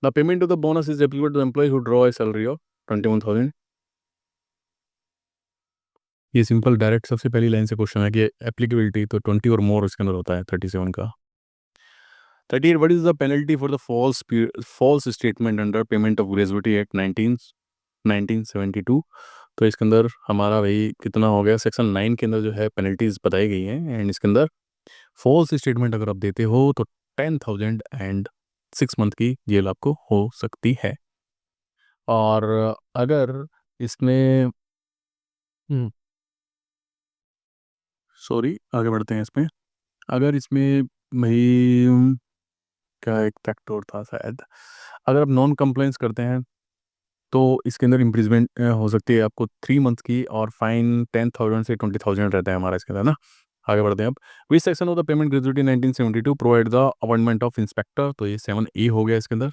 The payment of the bonus is applicable to employ who draw a salary of 21,000 ये सिंपल डायरेक्ट सबसे पहली लाइन से क्वेश्चन है कि एप्लीकेबिलिटी, तो 20 और मोर इसके अंदर होता है 37 का। 38, what is the penalty for the false statement under payment of gratuity act 1972। तो इसके अंदर हमारा भाई कितना हो गया, सेक्शन 9 के अंदर जो है पेनल्टीज बताई गई हैं, एंड इसके अंदर फॉल्स स्टेटमेंट अगर आप देते हो तो 10,000 एंड 6 मंथ की जेल आपको हो सकती है। और अगर इसमें सॉरी आगे बढ़ते हैं इसमें, अगर इसमें भाई क्या एक फैक्टर था शायद, अगर आप नॉन कंप्लाइंस करते हैं तो इसके अंदर इम्प्रिजमेंट हो सकती है आपको 3 मंथ की, और फाइन 10,000 से 20,000 रहता है हमारा इसके अंदर ना। आगे बढ़ते हैं अब। विच section of the payment gratuity 1972 provide the appointment of inspector, तो ये 7A हो गया इसके अंदर,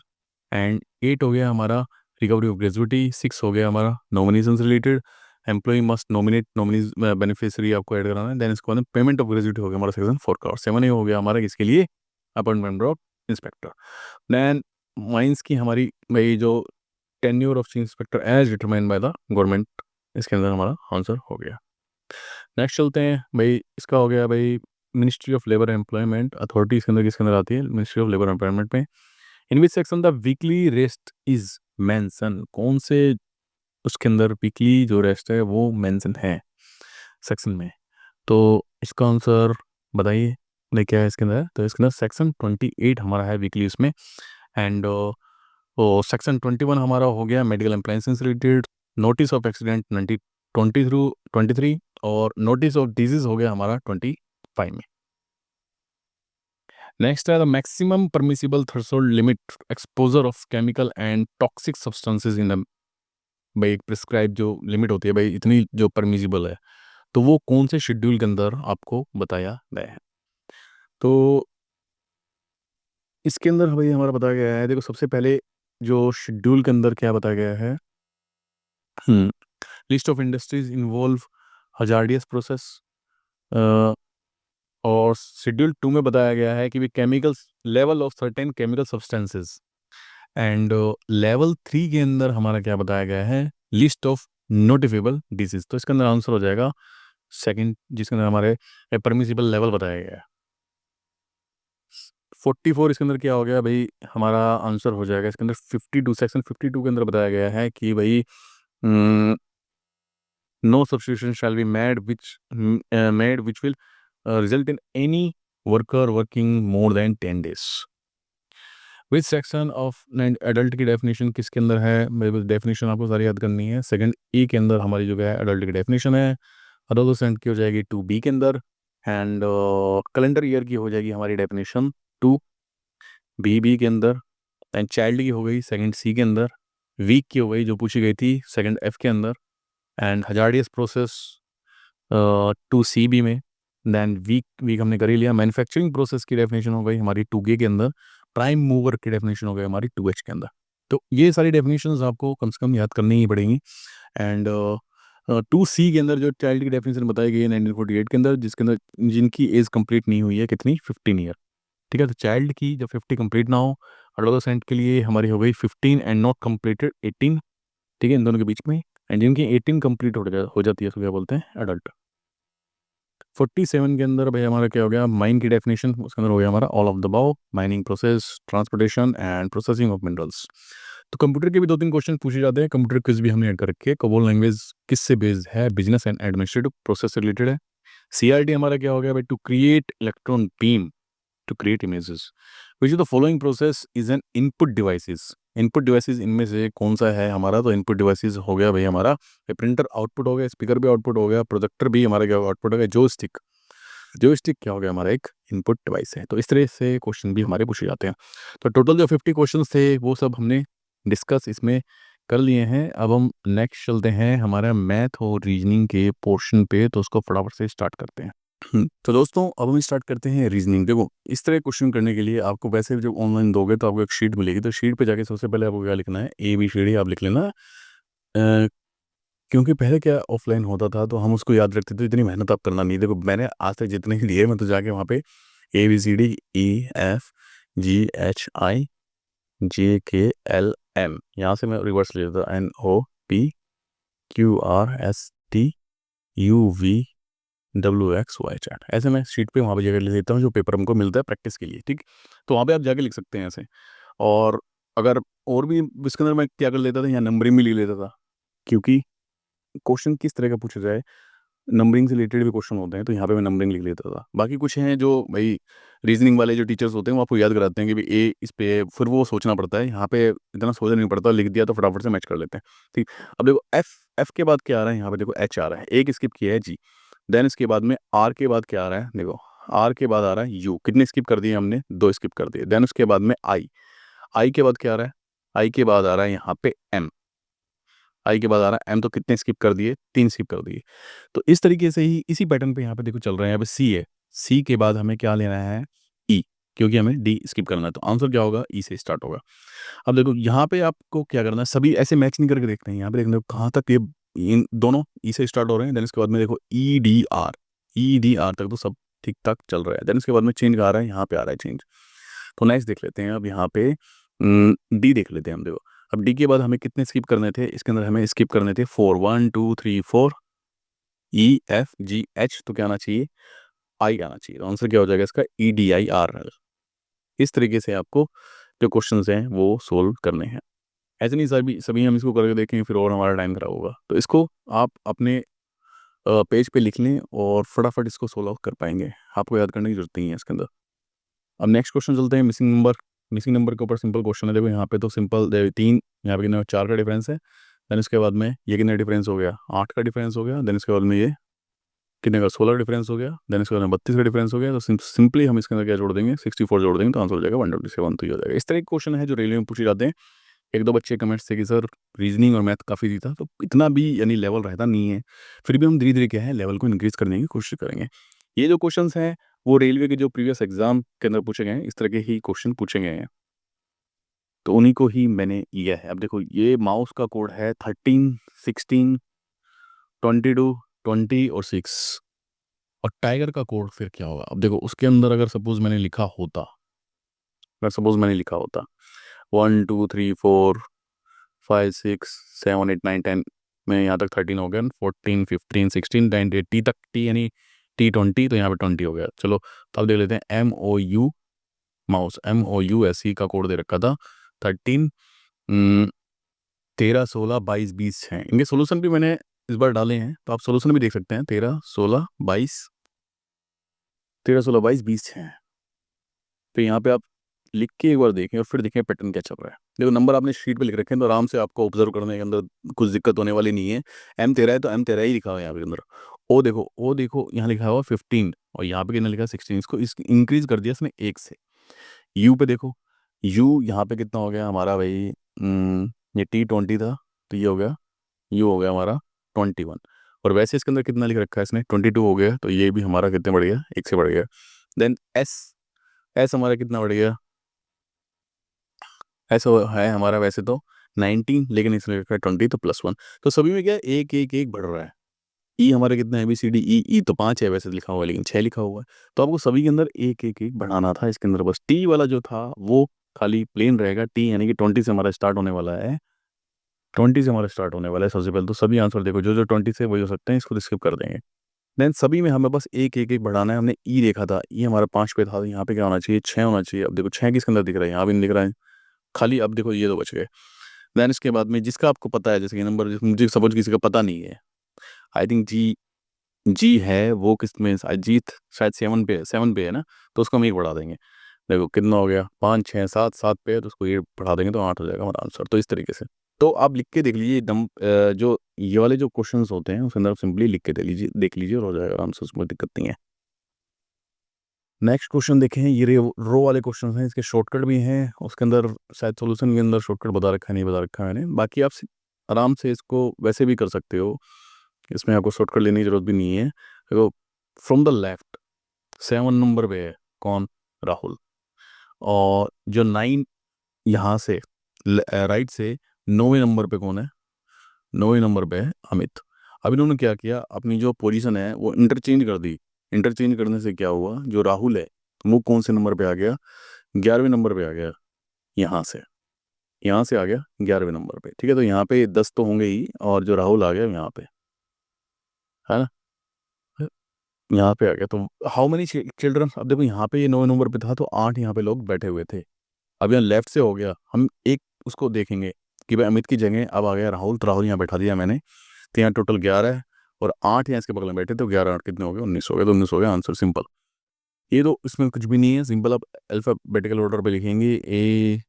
एंड 8 हो गया हमारा रिकवरी ऑफ ग्रेजुएटी, 6 हो गया हमारा नॉमिनेशन से related, employ must nominate nominees beneficiary आपको ऐड कराना है, देन इसके बाद पेमेंट ऑफ ग्रेजुएटी हो गया हमारा सेक्शन 4 का, और 7A हो गया हमारा इसके लिए appointment of inspector. Then mines की हमारी भाई जो tenure of chief inspector as determined by the government, इसके अंदर हमारा आंसर हो गया। नेक्स्ट चलते हैं भाई, इसका हो गया भाई ministry of labour employment authority, इसके अंदर किसके अंदर आती है, मिनिस्ट्री ऑफ लेबर एम्प्लॉयमेंट में। In which section the weekly rest is mention, कौन से उसके अंदर वीकली जो रेस्ट है वो मेंशन है सेक्शन में, तो इसका आंसर बताइए नहीं क्या है इसके अंदर। तो इसके अंदर सेक्शन 28 हमारा है वीकली उसमें, एंड तो सेक्शन 21 हमारा हो गया मेडिकल एम्प्लायंसेस से related, notice of accident 20 through 23, और नोटिस ऑफ डिजीज हो गया हमारा 25 में। नेक्स्ट है the maximum permissible threshold limit exposure of chemical and toxic substances in the, भाई एक प्रिस्क्राइब जो लिमिट होती है भाई इतनी जो परमिसिबल है, तो वो कौन से शेड्यूल के अंदर आपको बताया गया है। तो इसके अंदर भाई हमारा बताया गया है, देखो सबसे पहले जो शेड्यूल के अंदर क्या बताया गया है, list of industries involve hazardous process, और शेड्यूल 2 में बताया गया है कि भी chemicals level of certain chemical substances, and level 3 के अंदर हमारा क्या बताया गया है, लिस्ट ऑफ नोटिफिकेबल डिजीज, तो इसके अंदर आंसर हो जाएगा सेकंड, जिसके अंदर हमारे परमिसिबल लेवल बताया गया है। 44 इसके अंदर क्या हो गया भाई, हमारा आंसर हो जाएगा इसके अंदर 52, सेक्शन 52 के अंदर बताया गया है कि भाई no substitution shall be made which will result in any worker working more than 10 days। Which section of adult की डेफिनेशन किसके अंदर है, मेरे डेफिनेशन आपको सारी याद करनी है। सेकंड ए के अंदर हमारी जो है एडल्ट की डेफिनेशन है, अडोलेसेंट की हो जाएगी 2B के अंदर, एंड कैलेंडर ईयर की हो जाएगी हमारी डेफिनेशन 2BB के अंदर, एंड चाइल्ड की हो गई सेकंड C के अंदर, वीक की हो गई जो पूछी गई थी सेकंड F के अंदर, एंड हजार्डियस प्रोसेस 2CB में। देन वीक वीक हमने कर ही लिया। मैन्युफैक्चरिंग प्रोसेस की डेफिनेशन हो गई हमारी 2K के अंदर, प्राइम मूवर की डेफिनेशन हो गई हमारी 2H के अंदर। तो ये सारी डेफिनेशंस आपको कम से कम याद करनी ही पड़ेंगी। एंड 2C के अंदर जो चाइल्ड की डेफिनेशन बताई गई है 1948 के अंदर, जिसके अंदर जिनकी एज कंप्लीट नहीं हुई है कितनी, 15 ईयर। ठीक है, तो चाइल्ड की जब 50 कंप्लीट ना हो, एडोलेसेंट के लिए हमारी हो गई 15 एंड नॉट कंप्लीटेड 18। ठीक है, इन दोनों के बीच में, एंड जिनकी 18 कंप्लीट हो जाती है तो क्या बोलते हैं, एडल्ट। 47 के अंदर भाई हमारा क्या हो गया, माइन की डेफिनेशन, उसके अंदर हो गया हमारा all of the above, mining process, transportation and processing of minerals. तो कंप्यूटर के भी 2-3 क्वेश्चन पूछे जाते हैं, कंप्यूटर क्विज भी हमने ऐड कर रखे हैं। कोबोल लैंग्वेज किससे बेस्ड है, बिजनेस एंड एडमिनिस्ट्रेटिव प्रोसेस से रिलेटेड है। CRT हमारा क्या हो गया भाई, to create electron beam to create images, which the following process is an input devices. Input devices इनमें से कौन सा है हमारा, तो इनपुट डिवाइसेस हो गया भाई हमारा प्रिंटर आउटपुट हो गया, स्पीकर भी आउटपुट हो गया, प्रोजेक्टर भी हमारा क्या आउटपुट हो गया, जोयस्टिक क्या हो गया हमारा एक इनपुट डिवाइस है। तो इस तरह से क्वेश्चन भी हमारे पूछे जाते हैं। तो टोटल जो 50 क्वेश्चन थे वो सब हमने डिस्कस इसमें कर लिए हैं। अब हम नेक्स्ट चलते हैं हमारा मैथ और रीजनिंग के पोर्शन पे, तो उसको फटाफट से स्टार्ट करते हैं। तो दोस्तों अब हम स्टार्ट करते हैं रीजनिंग। देखो इस तरह क्वेश्चन करने के लिए आपको वैसे जब ऑनलाइन दोगे तो आपको एक शीट मिलेगी, तो शीट पे जाके सबसे पहले आपको क्या लिखना है, ABCD आप लिख लेना। क्योंकि पहले क्या ऑफलाइन होता था तो हम उसको याद रखते थे, इतनी मेहनत आप करना नहीं। देखो मैंने आज तक जितने ही लिए मैं तो जाके वहाँ पे ABCDEFGHIJKLM यहाँ से मैं रिवर्स ले लेता, NOPQRSTUV UVWXY चैट, ऐसे मैं शीट पे वहाँ पे जाकर लिख देता हूँ जो पेपर हमको मिलता है प्रैक्टिस के लिए, ठीक। तो वहाँ पे आप जाके लिख सकते हैं ऐसे। और अगर और भी इसके अंदर मैं क्या कर लेता था, यहाँ नंबरिंग भी लिख लेता था, क्योंकि क्वेश्चन किस तरह का पूछा जाए, नंबरिंग से रिलेटेड भी क्वेश्चन होते हैं, तो यहाँ पे मैं नंबरिंग लिख लेता था। बाकी कुछ हैं जो भाई रीजनिंग वाले जो टीचर्स होते हैं वो आपको याद कराते हैं कि भाई ए इस पे है, फिर वो सोचना पड़ता है, यहाँ पे इतना सोचना नहीं पड़ता, लिख दिया तो फटाफट से मैच कर लेते हैं, ठीक। अब देखो एफ, एफ के बाद क्या आ रहा है, यहाँ पे देखो एच आ रहा है, एक स्किप किया है जी। देन इसके बाद में आर के बाद क्या आ रहा है, देखो आर के बाद आ रहा है यू, कितने स्किप कर दिए हमने, दो स्किप कर दिए। देन उसके बाद में आई, आई के बाद क्या आ रहा है, आई के बाद आ रहा है यहाँ पे एम, आई के बाद आ रहा है एम, तो कितने स्किप कर दिए, तीन स्किप कर दिए। तो इस तरीके से ही इसी पैटर्न पे यहाँ पे देखो चल रहा है, यहाँ पे सी है, सी के बाद हमें क्या लेना है, ई, क्योंकि हमें डी स्किप करना है, तो आंसर क्या होगा, ई से स्टार्ट होगा। अब देखो यहाँ पे आपको क्या करना है, सभी ऐसे मैच नहीं करके देखते हैं, यहाँ पे देखना है कहाँ तक ये इन दोनों ई से स्टार्ट हो रहे हैं। देन इसके बाद में देखो E D R, E D R तक तो सब ठीक ठाक चल रहा है। देन इसके बाद में चेंज आ रहा है, यहाँ पे आ रहा है चेंज। तो नेक्स्ट देख लेते हैं, अब यहाँ पे डी देख लेते हैं हम, देखो अब डी के बाद हमें कितने स्किप करने थे, इसके अंदर हमें स्किप करने थे 4, 1 2 3 4, ई एफ जी एच, तो क्या आना चाहिए, आई आना चाहिए। तो आंसर क्या हो जाएगा इसका, ई डी आई आर। इस तरीके से आपको जो क्वेश्चंस हैं वो सोल्व करने हैं। ऐसे नहीं सभी सभी हम इसको करके देखेंगे फिर और हमारा टाइम खराब होगा, तो इसको आप अपने पेज पे लिख लें और फटाफट इसको सोल्व कर पाएंगे, आपको याद करने की जरूरत नहीं है इसके अंदर। अब नेक्स्ट क्वेश्चन चलते हैं, मिसिंग नंबर। मिसिंग नंबर के ऊपर सिंपल क्वेश्चन है, देखो यहाँ पे तो सिंपल तीन, यहाँ पे कितना, चार का डिफरेंस है। देन इसके बाद में ये कितना डिफरेंस हो गया, 8 का डिफरेंस हो गया। देन इसके बाद में ये कितने का, 16 का डिफरेंस हो गया। देन इसके बाद में 32 का डिफरेंस हो गया। तो सिंपली हम इसके अंदर क्या जोड़ देंगे, 64 जोड़ देंगे, तो आंसर हो जाएगा 127, तो ये हो जाएगा। इस तरह के क्वेश्चन है जो रेलवे में पूछे जाते हैं। एक दो बच्चे कमेंट्स थे कि सर रीजनिंग और मैथ काफ़ी दी था, तो इतना भी यानी लेवल रहता नहीं है, फिर भी हम धीरे धीरे क्या है लेवल को इंक्रीज करने की कोशिश करेंगे। ये जो क्वेश्चंस हैं वो रेलवे के जो प्रीवियस एग्जाम के अंदर पूछे गए हैं, इस तरह के ही क्वेश्चन पूछे गए हैं, तो उन्हीं को ही मैंने लिया है। अब देखो ये माउस का कोड है 13, 16, 22, 20 और 6, और टाइगर का कोड फिर क्या होगा। अब देखो उसके अंदर अगर सपोज मैंने लिखा होता, अगर सपोज मैंने लिखा होता 1 2 3 4 5 6 7 8 9 10 में, यहाँ तक 13 हो गया, 14 15 16 10 टी तक, टी यानी T20, तो यहाँ पे 20 हो गया। चलो तो अब देख लेते हैं MOU, माउस MOUSE का कोड दे रखा था 13, 13 16 22 20 हैं। इनके सोल्यूशन भी मैंने इस बार डाले हैं, तो आप सोल्यूशन भी देख सकते हैं, 13 16 22, 13 16 22 20 हैं। तो यहाँ पे आप लिख के एक बार देखें और फिर देखें पैटर्न क्या चल रहा है। देखो नंबर आपने शीट पे लिख रखे हैं, तो आराम से आपको ऑब्जर्व करने के अंदर कुछ दिक्कत होने वाली नहीं है। M13 है तो M13 ही लिखा हुआ है यहाँ पे अंदर। ओ देखो यहाँ लिखा हुआ 15, और यहाँ पे कितना लिखा है 16, इसको इंक्रीज कर दिया इसने एक से। यू पे देखो, यू यहाँ पे कितना हो गया हमारा भाई, ये T20 था, तो ये हो गया, यू हो गया हमारा 21, और वैसे इसके अंदर कितना लिख रखा है इसने 22 हो गया, तो ये भी हमारा कितने बढ़ गया, एक से बढ़ गया। देन एस, एस हमारा कितना बढ़ गया, ऐसा है हमारा वैसे तो 19, लेकिन इसने रखा है 20, तो +1। तो सभी में क्या है, एक एक एक बढ़ रहा है। ई हमारे कितना है, ABCD ई तो 5 है वैसे लिखा हुआ है, लेकिन 6 लिखा हुआ है, तो आपको सभी के अंदर एक एक एक बढ़ाना था। इसके अंदर बस टी वाला जो था वो खाली प्लेन रहेगा, टी यानी कि 20 से हमारा स्टार्ट होने वाला है, 20 से हमारा स्टार्ट होने वाला है सबसे पहले। तो सभी आंसर देखो जो जो 20 से वही हो सकते हैं, इसको स्किप कर देंगे। देन सभी में हमें बस एक एक एक बढ़ाना है। हमने ई देखा था, ई हमारा 5 पे था, तो यहाँ पे क्या होना चाहिए, 6 होना चाहिए। अब देखो 6 किसके अंदर दिख रहा है, यहाँ भी नहीं दिख रहा है खाली। अब देखो ये दो बच गए। देन इसके बाद में जिसका आपको पता है, जैसे कि नंबर मुझे सपोज किसी का पता नहीं है, आई थिंक जी, जी है वो किस में, जीत शायद 7 पे है ना, तो उसको हम एक बढ़ा देंगे। देखो कितना हो गया, 5 6 7, 7 पे है तो उसको ये बढ़ा देंगे तो 8 हो जाएगा हमारा आंसर। तो इस तरीके से तो आप लिख के देख लीजिए, जो ये वाले जो क्वेश्चंस होते हैं उसके अंदर सिंपली लिख के देख लीजिए और हो जाएगा आराम से, उसमें दिक्कत नहीं है। नेक्स्ट क्वेश्चन देखें, ये रो वाले क्वेश्चन हैं, इसके शॉर्टकट भी हैं, उसके अंदर शायद सॉल्यूशन के अंदर शॉर्टकट बता रखा है, नहीं बता रखा है मैंने। बाकी आप आराम से इसको वैसे भी कर सकते हो, इसमें आपको शॉर्टकट लेने की जरूरत भी नहीं है। देखो फ्रॉम द लेफ्ट 7 नंबर पे है कौन, राहुल, और जो 9 यहाँ से राइट से 9वें नंबर पे कौन है, 9वें नंबर पे है अमित। अब इन्होंने क्या किया, अपनी जो पोजीशन है वो इंटरचेंज कर दी। इंटरचेंज करने से क्या हुआ, जो राहुल है वो कौन से नंबर पे आ गया, 11वें नंबर पे आ गया, यहाँ से आ गया 11वें नंबर पे, ठीक है। तो यहाँ पे 10 तो होंगे ही, और जो राहुल आ गया यहाँ पे, है ना। यहाँ पे आ गया, तो हाउ मेनी चिल्ड्रन, अब देखो यहाँ पे ये 9 नंबर पे था तो 8 यहाँ पे लोग बैठे हुए थे। अब यहाँ लेफ्ट से हो गया, हम एक उसको देखेंगे कि भाई अमित की जगह अब आ गया राहुल, तो राहुल यहाँ बैठा दिया मैंने, तो यहाँ टोटल 11 है और 8 यहाँ इसके बगल में बैठे, तो 11 8 कितने हो गए, 19 हो गए, तो 19 हो गया आंसर, सिंपल। ये तो इसमें कुछ भी नहीं है, सिंपल आप अल्फाबेटिकल ऑर्डर पे लिखेंगे, ए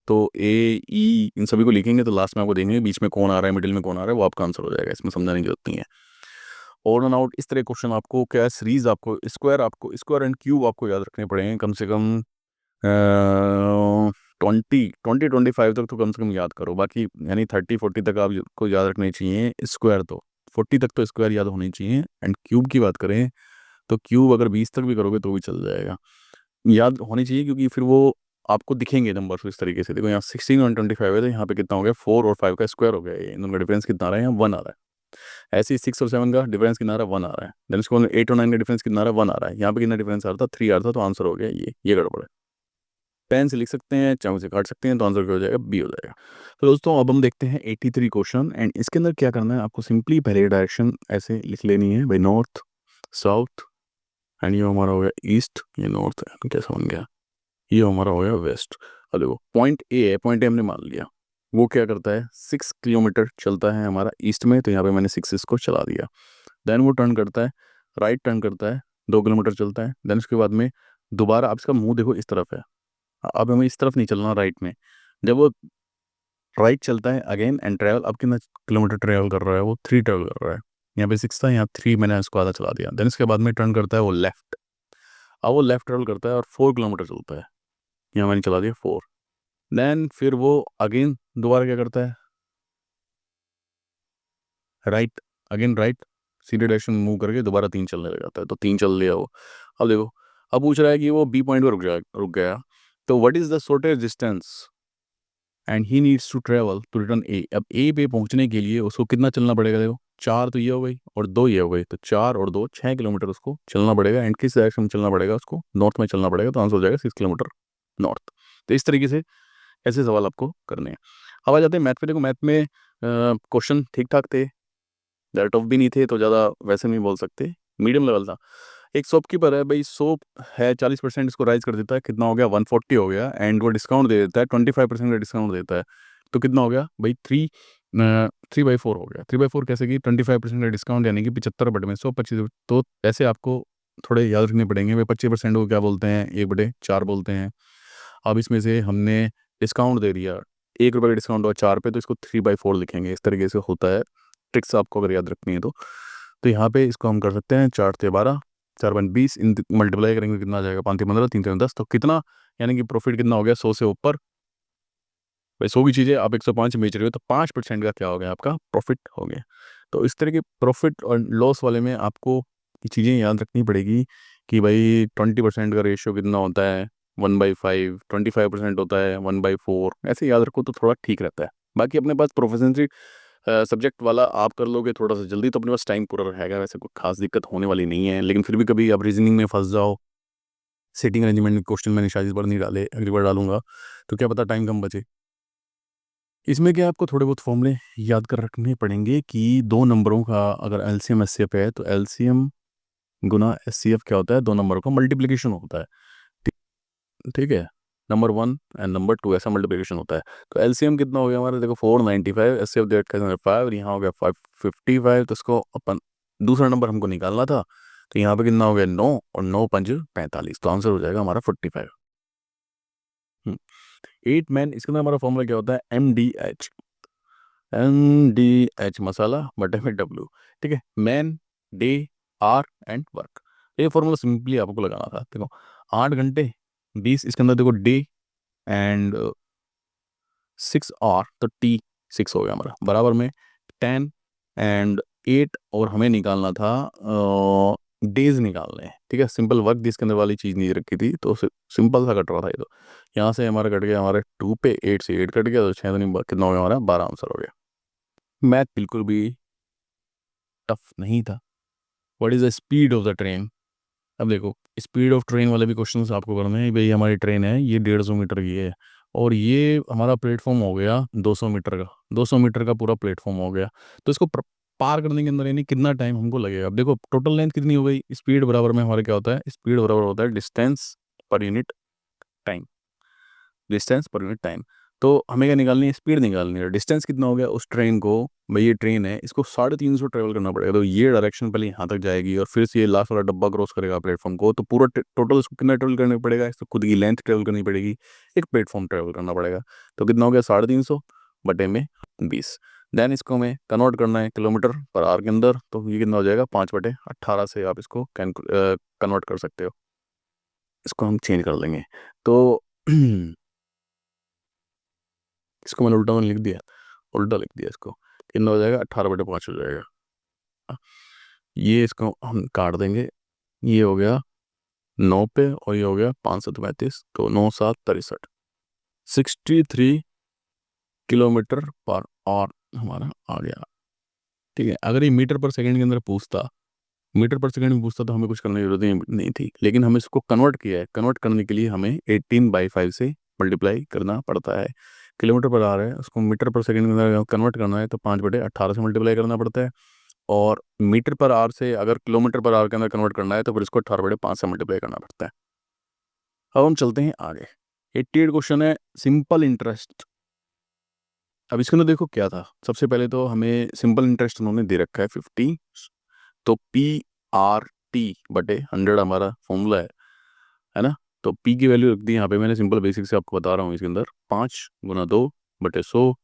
तो ए ई इन सभी को लिखेंगे, तो लास्ट में आपको देंगे बीच में कौन आ रहा है, मिडिल में कौन आ रहा है, वो आपका आंसर हो जाएगा, इसमें समझाने की जरूरत नहीं है। और एंड आउट इस तरह क्वेश्चन आपको क्या है, सीरीज आपको स्क्वायर एंड क्यूब आपको याद रखने पड़ेंगे, कम से कम 20-25 तक तो कम से कम याद करो, बाकी यानी 30-40 तक आपको याद रखने चाहिए स्क्वायर, तो 40 तक तो स्क्वायर याद होनी चाहिए। एंड क्यूब की बात करें तो क्यूब अगर 20 तक भी करोगे तो भी चल जाएगा, याद होनी चाहिए, क्योंकि फिर वो आपको दिखेंगे नंबर इस तरीके से। देखो यहाँ 16 और 25 है, तो यहाँ पे कितना हो गया, 4 और 5 का स्क्वायर हो गया, ये इन दोनों का डिफरेंस कितना आ रहा है, यहाँ 1 आ रहा है। ऐसे ही 6 और 7 का डिफरेंस कितना आ रहा है, 1 आ रहा है। देन इसको 8 और 9 का डिफरेंस कितना आ रहा है, 1 आ रहा है। यहाँ पे कितना डिफरेंस आ रहा था, 3 आ रहा था, तो आंसर हो गया ये गड़बड़ है। पेन से लिख सकते हैं, चाकू से काट सकते हैं, तो आंसर क्या हो जाएगा, बी हो जाएगा। तो दोस्तों अब हम देखते हैं 83 क्वेश्चन, एंड इसके अंदर क्या करना है आपको, सिंपली पहले डायरेक्शन ऐसे लिख लेनी है भाई, नॉर्थ साउथ, एंड ये हमारा हो गया ईस्ट, ये नॉर्थ है, कैसा बन गया, ये हमारा हो गया वेस्ट। अब देखो पॉइंट ए है, पॉइंट ए हमने मान लिया, वो क्या करता है 6 किलोमीटर चलता है हमारा ईस्ट में, तो यहाँ पे मैंने 6 इसको चला दिया। देन वो टर्न करता है, राइट टर्न करता है, 2 किलोमीटर चलता है। देन उसके बाद में दोबारा, आप इसका मुंह देखो इस तरफ है, अब हमें इस तरफ नहीं चलना राइट में, जब वो राइट चलता है अगेन एंड ट्रैवल, अब कितना किलोमीटर ट्रैवल कर रहा है, वो 3 ट्रैवल कर रहा है। यहाँ पे 6 था, यहाँ 3 मैंने इसको आधा चला दिया। देन इसके बाद में टर्न करता है वो लेफ्ट, अब वो लेफ्ट ट्रैवल करता है और 4 किलोमीटर चलता है, यहाँ मैंने चला दिया 4। देन फिर वो अगेन दोबारा क्या करता है, राइट, अगेन राइट, सीधे डायरेक्शन मूव करके दोबारा 3 चलने लग जाता है, तो 3 चल लिया वो। अब देखो, अब पूछ रहा है कि वो बी पॉइंट पर रुक गया, तो what is the shortest distance and he needs to travel to return A. अब ए पे पहुंचने के लिए उसको कितना चलना पड़ेगा, देखो 4 तो ये हो गई और 2 ये हो गई, तो 4 और 2 6 किलोमीटर उसको चलना पड़ेगा। एंड किस डायरेक्शन में चलना पड़ेगा, उसको नॉर्थ में चलना पड़ेगा, तो आंसर हो जाएगा 6 किलोमीटर नॉर्थ। तो इस तरीके से ऐसे सवाल आपको करने हैं। अब आ जाते हैं मैथ पे। देखो मैथ में क्वेश्चन ठीक ठाक थे, ज़्यादा टफ भी नहीं थे, तो ज़्यादा वैसे नहीं बोल सकते, मीडियम लेवल था। एक शॉपकीपर है भाई, शॉप है 40% इसको राइज कर देता है, कितना हो गया 140 हो गया, एंड वो डिस्काउंट दे देता है 25% का डिस्काउंट देता है, तो कितना हो गया भाई 3/4 हो गया। 3/4 कैसे कि 25% का डिस्काउंट यानी कि 75 बटे में 125, तो ऐसे आपको थोड़े याद रखने पड़ेंगे भाई। 25% को क्या बोलते हैं, 1/4 बोलते हैं। अब इसमें से हमने डिस्काउंट दे दिया, 1 रुपये का डिस्काउंट हुआ 4 पे, तो इसको 3/4 लिखेंगे, इस तरीके से होता है। ट्रिक्स आपको अगर याद रखनी है तो यहाँ पे इसको हम कर सकते हैं 4×3 = 12, 4×5 इन मल्टीप्लाई करेंगे कितना आ जाएगा, 5×3 = 15, 3×3 = 10, तो कितना, यानी कि प्रॉफिट कितना हो गया 100 से ऊपर। भाई 100 की चीज़ें आप 105 बेच रहे हो, तो 5% का क्या हो गया, आपका प्रॉफिट हो गया। तो इस तरह के प्रॉफिट और लॉस वाले में आपको ये चीज़ें याद रखनी पड़ेगी कि भाई 20% का रेशियो कितना होता है, 1/5, 25% होता है 1/4, ऐसे याद रखो तो थोड़ा ठीक रहता है। बाकी अपने पास प्रोफेशनल सब्जेक्ट वाला आप कर लोगे थोड़ा सा जल्दी, तो अपने पास टाइम पूरा रहेगा, वैसे कोई खास दिक्कत होने वाली नहीं है। लेकिन फिर भी कभी आप रीजनिंग में फंस जाओ, सेटिंग अरेंजमेंट में क्वेश्चन मैंने शायद इस बार नहीं डाले, अगली बार डालूंगा, तो क्या पता टाइम कम बचे। इसमें क्या आपको थोड़े बहुत फॉर्मूले याद कर रखने पड़ेंगे कि 2 नंबरों का अगर एलसीएम एचसीएफ है, तो एलसीएम गुना एचसीएफ क्या होता है, 2 नंबरों का मल्टीप्लिकेशन होता है। ठीक है, नंबर 1 एंड नंबर 2 ऐसा मल्टीप्लिकेशन होता है। तो एलसीएम कितना हो गया हमारा, देखो 495, एचसीएफ डेट का 5, और यहाँ हो गया 555, तो इसको अपन दूसरा नंबर हमको निकालना था, तो यहाँ पे कितना हो गया 9 और 9×5 = 45, तो आंसर हो जाएगा हमारा 45। 8 मैन, इसके अंदर हमारा फॉर्मूला क्या होता है, MDH मसाला बटे में W। ठीक है, man, day, R and work, ये फॉर्मूला सिंपली आपको लगाना था। देखो 8 घंटे 20, इसके अंदर देखो डे एंड 6 आवर, तो T6 हो गया हमारा, बराबर में 10 एंड 8, और हमें निकालना था डेज निकालने हैं। ठीक है, सिंपल वर्क दी इसके अंदर वाली चीज़ नहीं रखी थी, तो सिंपल सा कट रहा था ये। तो यहाँ से हमारा कट गया, हमारे 2 पे 8 से 8 कट गया, तो 6 कितना हो गया हमारा 12 आंसर हो गया। मैथ बिल्कुल भी टफ नहीं था। What is the speed of the train. अब देखो स्पीड ऑफ ट्रेन वाले भी क्वेश्चंस आपको करने हैं। भाई हमारी ट्रेन है, ये 150 मीटर की है, और ये हमारा प्लेटफॉर्म हो गया 200 मीटर का, 200 मीटर का पूरा प्लेटफॉर्म हो गया, तो इसको पार करने के अंदर यानी कितना टाइम हमको लगेगा। अब देखो टोटल लेंथ कितनी हो गई, स्पीड बराबर में हमारा क्या होता है, स्पीड बराबर होता है distance per unit time, distance per unit time. तो हमें क्या निकालनी है, स्पीड निकालनी है। डिस्टेंस कितना हो गया उस ट्रेन को, भाई ये ट्रेन है इसको 350 ट्रेवल करना पड़ेगा, तो ये डायरेक्शन पहले यहाँ तक जाएगी और फिर से ये लास्ट वाला डब्बा क्रॉस करेगा प्लेटफॉर्म को, तो पूरा टोटल इसको कितना ट्रेवल करना पड़ेगा, इसको खुद की लेंथ ट्रेवल करनी पड़ेगी, एक प्लेटफॉर्म ट्रेवल करना पड़ेगा। तो कितना हो गया 350 बटे में 20। देन इसको हमें कन्वर्ट करना है किलोमीटर पर आवर के अंदर, तो ये कितना हो जाएगा 5/18 से आप इसको कन्वर्ट कर सकते हो। इसको हम चेंज कर लेंगे तो इसको मैंने उल्टा लिख दिया, उल्टा लिख दिया, इसको कितना हो जाएगा 18/5 हो जाएगा। ये इसको हम काट देंगे, ये हो गया 9 पे और ये हो गया 535, तो 9×7 = 63 किलोमीटर पर आवर हमारा आ गया। ठीक है, अगर ये मीटर पर सेकंड के अंदर पूछता, मीटर पर सेकंड में पूछता तो हमें कुछ करने की जरूरत नहीं थी, लेकिन हमें इसको कन्वर्ट किया है। कन्वर्ट करने के लिए हमें 18/5 से मल्टीप्लाई करना पड़ता है। किलोमीटर पर आ रहा है, उसको मीटर पर सेकंड के अंदर कन्वर्ट करना है तो 5/18 से मल्टीप्लाई करना पड़ता है, और मीटर पर आवर से अगर किलोमीटर पर आवर के अंदर कन्वर्ट करना है तो फिर इसको 18/5 से मल्टीप्लाई करना पड़ता है। अब हम चलते हैं आगे। 88 क्वेश्चन है सिंपल इंटरेस्ट। अब इसके अंदर देखो क्या था, सबसे पहले तो हमें सिंपल इंटरेस्ट उन्होंने दे रखा है 50, तो PRT/100 हमारा फॉर्मूला है ना। तो P की वैल्यू रख दी यहाँ पे मैंने, सिंपल बेसिक से आपको बता रहा हूँ। इसके अंदर 5×2/100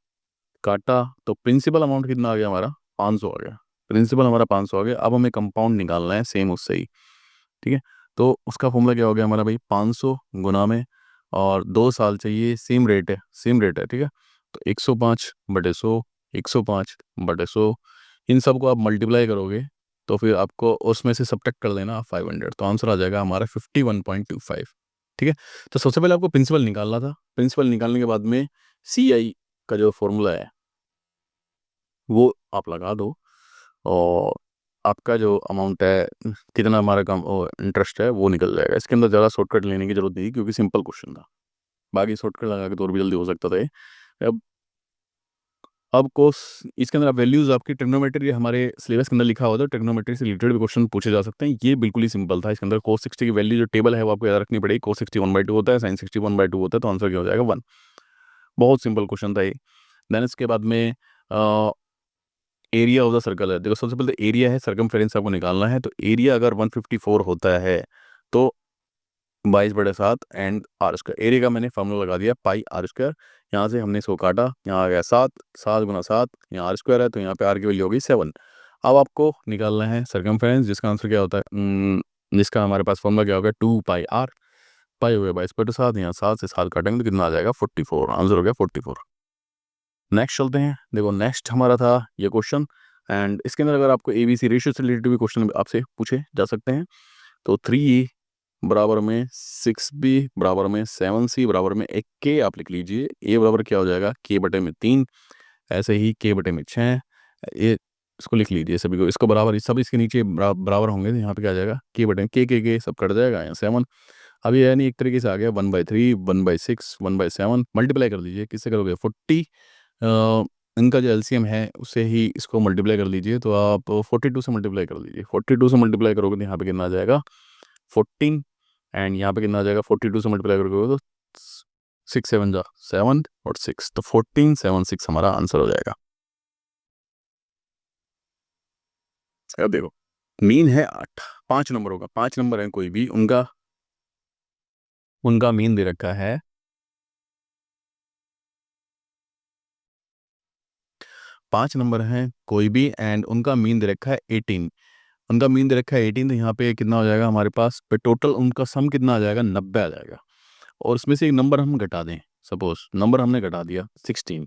काटा, तो प्रिंसिपल अमाउंट कितना आ गया हमारा 500 आ गया, प्रिंसिपल हमारा 500 आ गया। अब हमें कंपाउंड निकालना है सेम उससे ही, ठीक है। तो उसका फॉर्मूला क्या हो गया हमारा भाई, 500 गुना में, और 2 साल चाहिए, सेम रेट है, सेम रेट है, ठीक है। तो 105/100, 105/100, इन सब को आप मल्टीप्लाई करोगे तो फिर आपको उसमें से सब्ट्रैक्ट कर देना 500, तो आंसर आ जाएगा हमारा 51.25। ठीक है, तो सबसे पहले आपको प्रिंसिपल निकालना था। प्रिंसिपल निकालने के बाद में CI का जो फॉर्मूला है वो आप लगा दो, और आपका जो अमाउंट है, कितना हमारा कम इंटरेस्ट है, वो निकल जाएगा। इसके अंदर ज़्यादा शॉर्टकट लेने की जरूरत नहीं, क्योंकि सिंपल क्वेश्चन था। बाकी शॉर्टकट लगा के तो और भी जल्दी हो सकता था ये। अब अब कोर्स इसके अंदर वैल्यूज़ आपकी ट्रिग्नोमेट्री हमारे सिलेबस के अंदर लिखा हुआ था, ट्रिग्नोमेट्री से रिलेटेड भी क्वेश्चन पूछे जा सकते हैं। ये बिल्कुल ही सिंपल था। इसके अंदर cos 60 की वैल्यू जो टेबल है वो आपको याद रखनी पड़ेगी। cos 60 1/2 होता है, sin 60 1/2 होता है, तो आंसर क्या हो जाएगा 1। बहुत सिंपल क्वेश्चन था ये। देन इसके बाद में एरिया ऑफ द सर्कल है। देखो सबसे पहले एरिया है, सर्कमफेरेंस आपको निकालना है। तो एरिया अगर 154 होता है तो 22/7 एंड r²। एरिया का मैंने फॉर्मूला लगा दिया πr²। यहाँ से हमने इसको काटा, यहाँ आ गया 7, 7×7, यहाँ r² है, तो यहाँ पे r की वैल्यू होगी 7। अब आपको निकालना है सर्कमफेरेंस, जिसका आंसर क्या होता है, जिसका हमारे पास फॉर्मूला क्या होगा 2πr। पाई हो गया 22/7, यहाँ 7 से 7 काटेंगे तो कितना आ जाएगा 44। आंसर हो गया 44। नेक्स्ट चलते हैं। देखो नेक्स्ट हमारा था ये क्वेश्चन, एंड इसके अंदर अगर आपको ABC रेशियो से रिलेटेड भी क्वेश्चन आपसे पूछे जा सकते हैं। तो 3A बराबर में 6B बराबर में 7C बराबर में 1K आप लिख लीजिए। A बराबर क्या हो जाएगा K/3, ऐसे ही K/6, ये इसको लिख लीजिए सभी को। इसको बराबर सब इसके नीचे बराबर होंगे, तो यहाँ पे क्या आ जाएगा K/K सब कट जाएगा, यहाँ 7। अब ये यानी एक तरीके से आ गया 1/3, 1/6, 1/7। मल्टीप्लाई कर दीजिए, किससे करोगे 40, इनका जो LCM है उससे ही इसको मल्टीप्लाई कर लीजिए। तो आप 42 से मल्टीप्लाई कर लीजिए। 42 से मल्टीप्लाई करोगे तो यहाँ पे कितना आ जाएगा 14, एंड यहाँ पे कितना आ जाएगा 42 से मल्टीप्लाई करोगे तो 6 7 जा 7 और 6, तो 1476 हमारा आंसर हो जाएगा। अब देखो मीन है 8, 5 नंबरों का, 5 नंबर है कोई भी, उनका उनका मीन दे रखा है 5 नंबर हैं कोई भी, एंड उनका मीन दे रखा है 18। उनका मीन दे रखा है 18, तो यहाँ पे कितना हो जाएगा हमारे पास पे, टोटल उनका सम कितना आ जाएगा 90 आ जाएगा। और इसमें से एक नंबर हम घटा दें, सपोज नंबर हमने घटा दिया 16,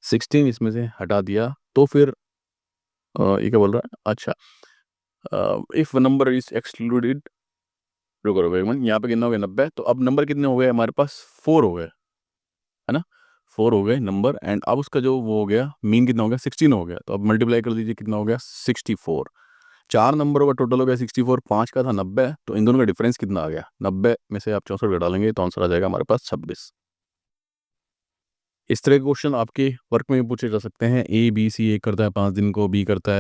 16 इसमें से हटा दिया, तो फिर ये क्या बोल रहा है, अच्छा इफ नंबर इज एक्सक्लूडेड, रुको रुको एक मिनट, यहाँ पे कितना हो गया 90, तो अब नंबर कितने हो गए हमारे पास 4 हो गए, है ना, 4 हो गए नंबर। एंड अब उसका जो वो हो गया मीन कितना हो गया 16 हो गया, तो अब मल्टीप्लाई कर दीजिए कितना हो गया 64। 4 नंबरों का टोटल हो गया 64, 5 का था 90, तो इन दोनों का डिफरेंस कितना आ गया 90 में से आप 64 घटा लेंगे तो आंसर आ जाएगा हमारे पास 26। इस तरह के क्वेश्चन आपके वर्क में भी पूछे जा सकते हैं। ए बी सी, ए करता है 5 दिन को, बी करता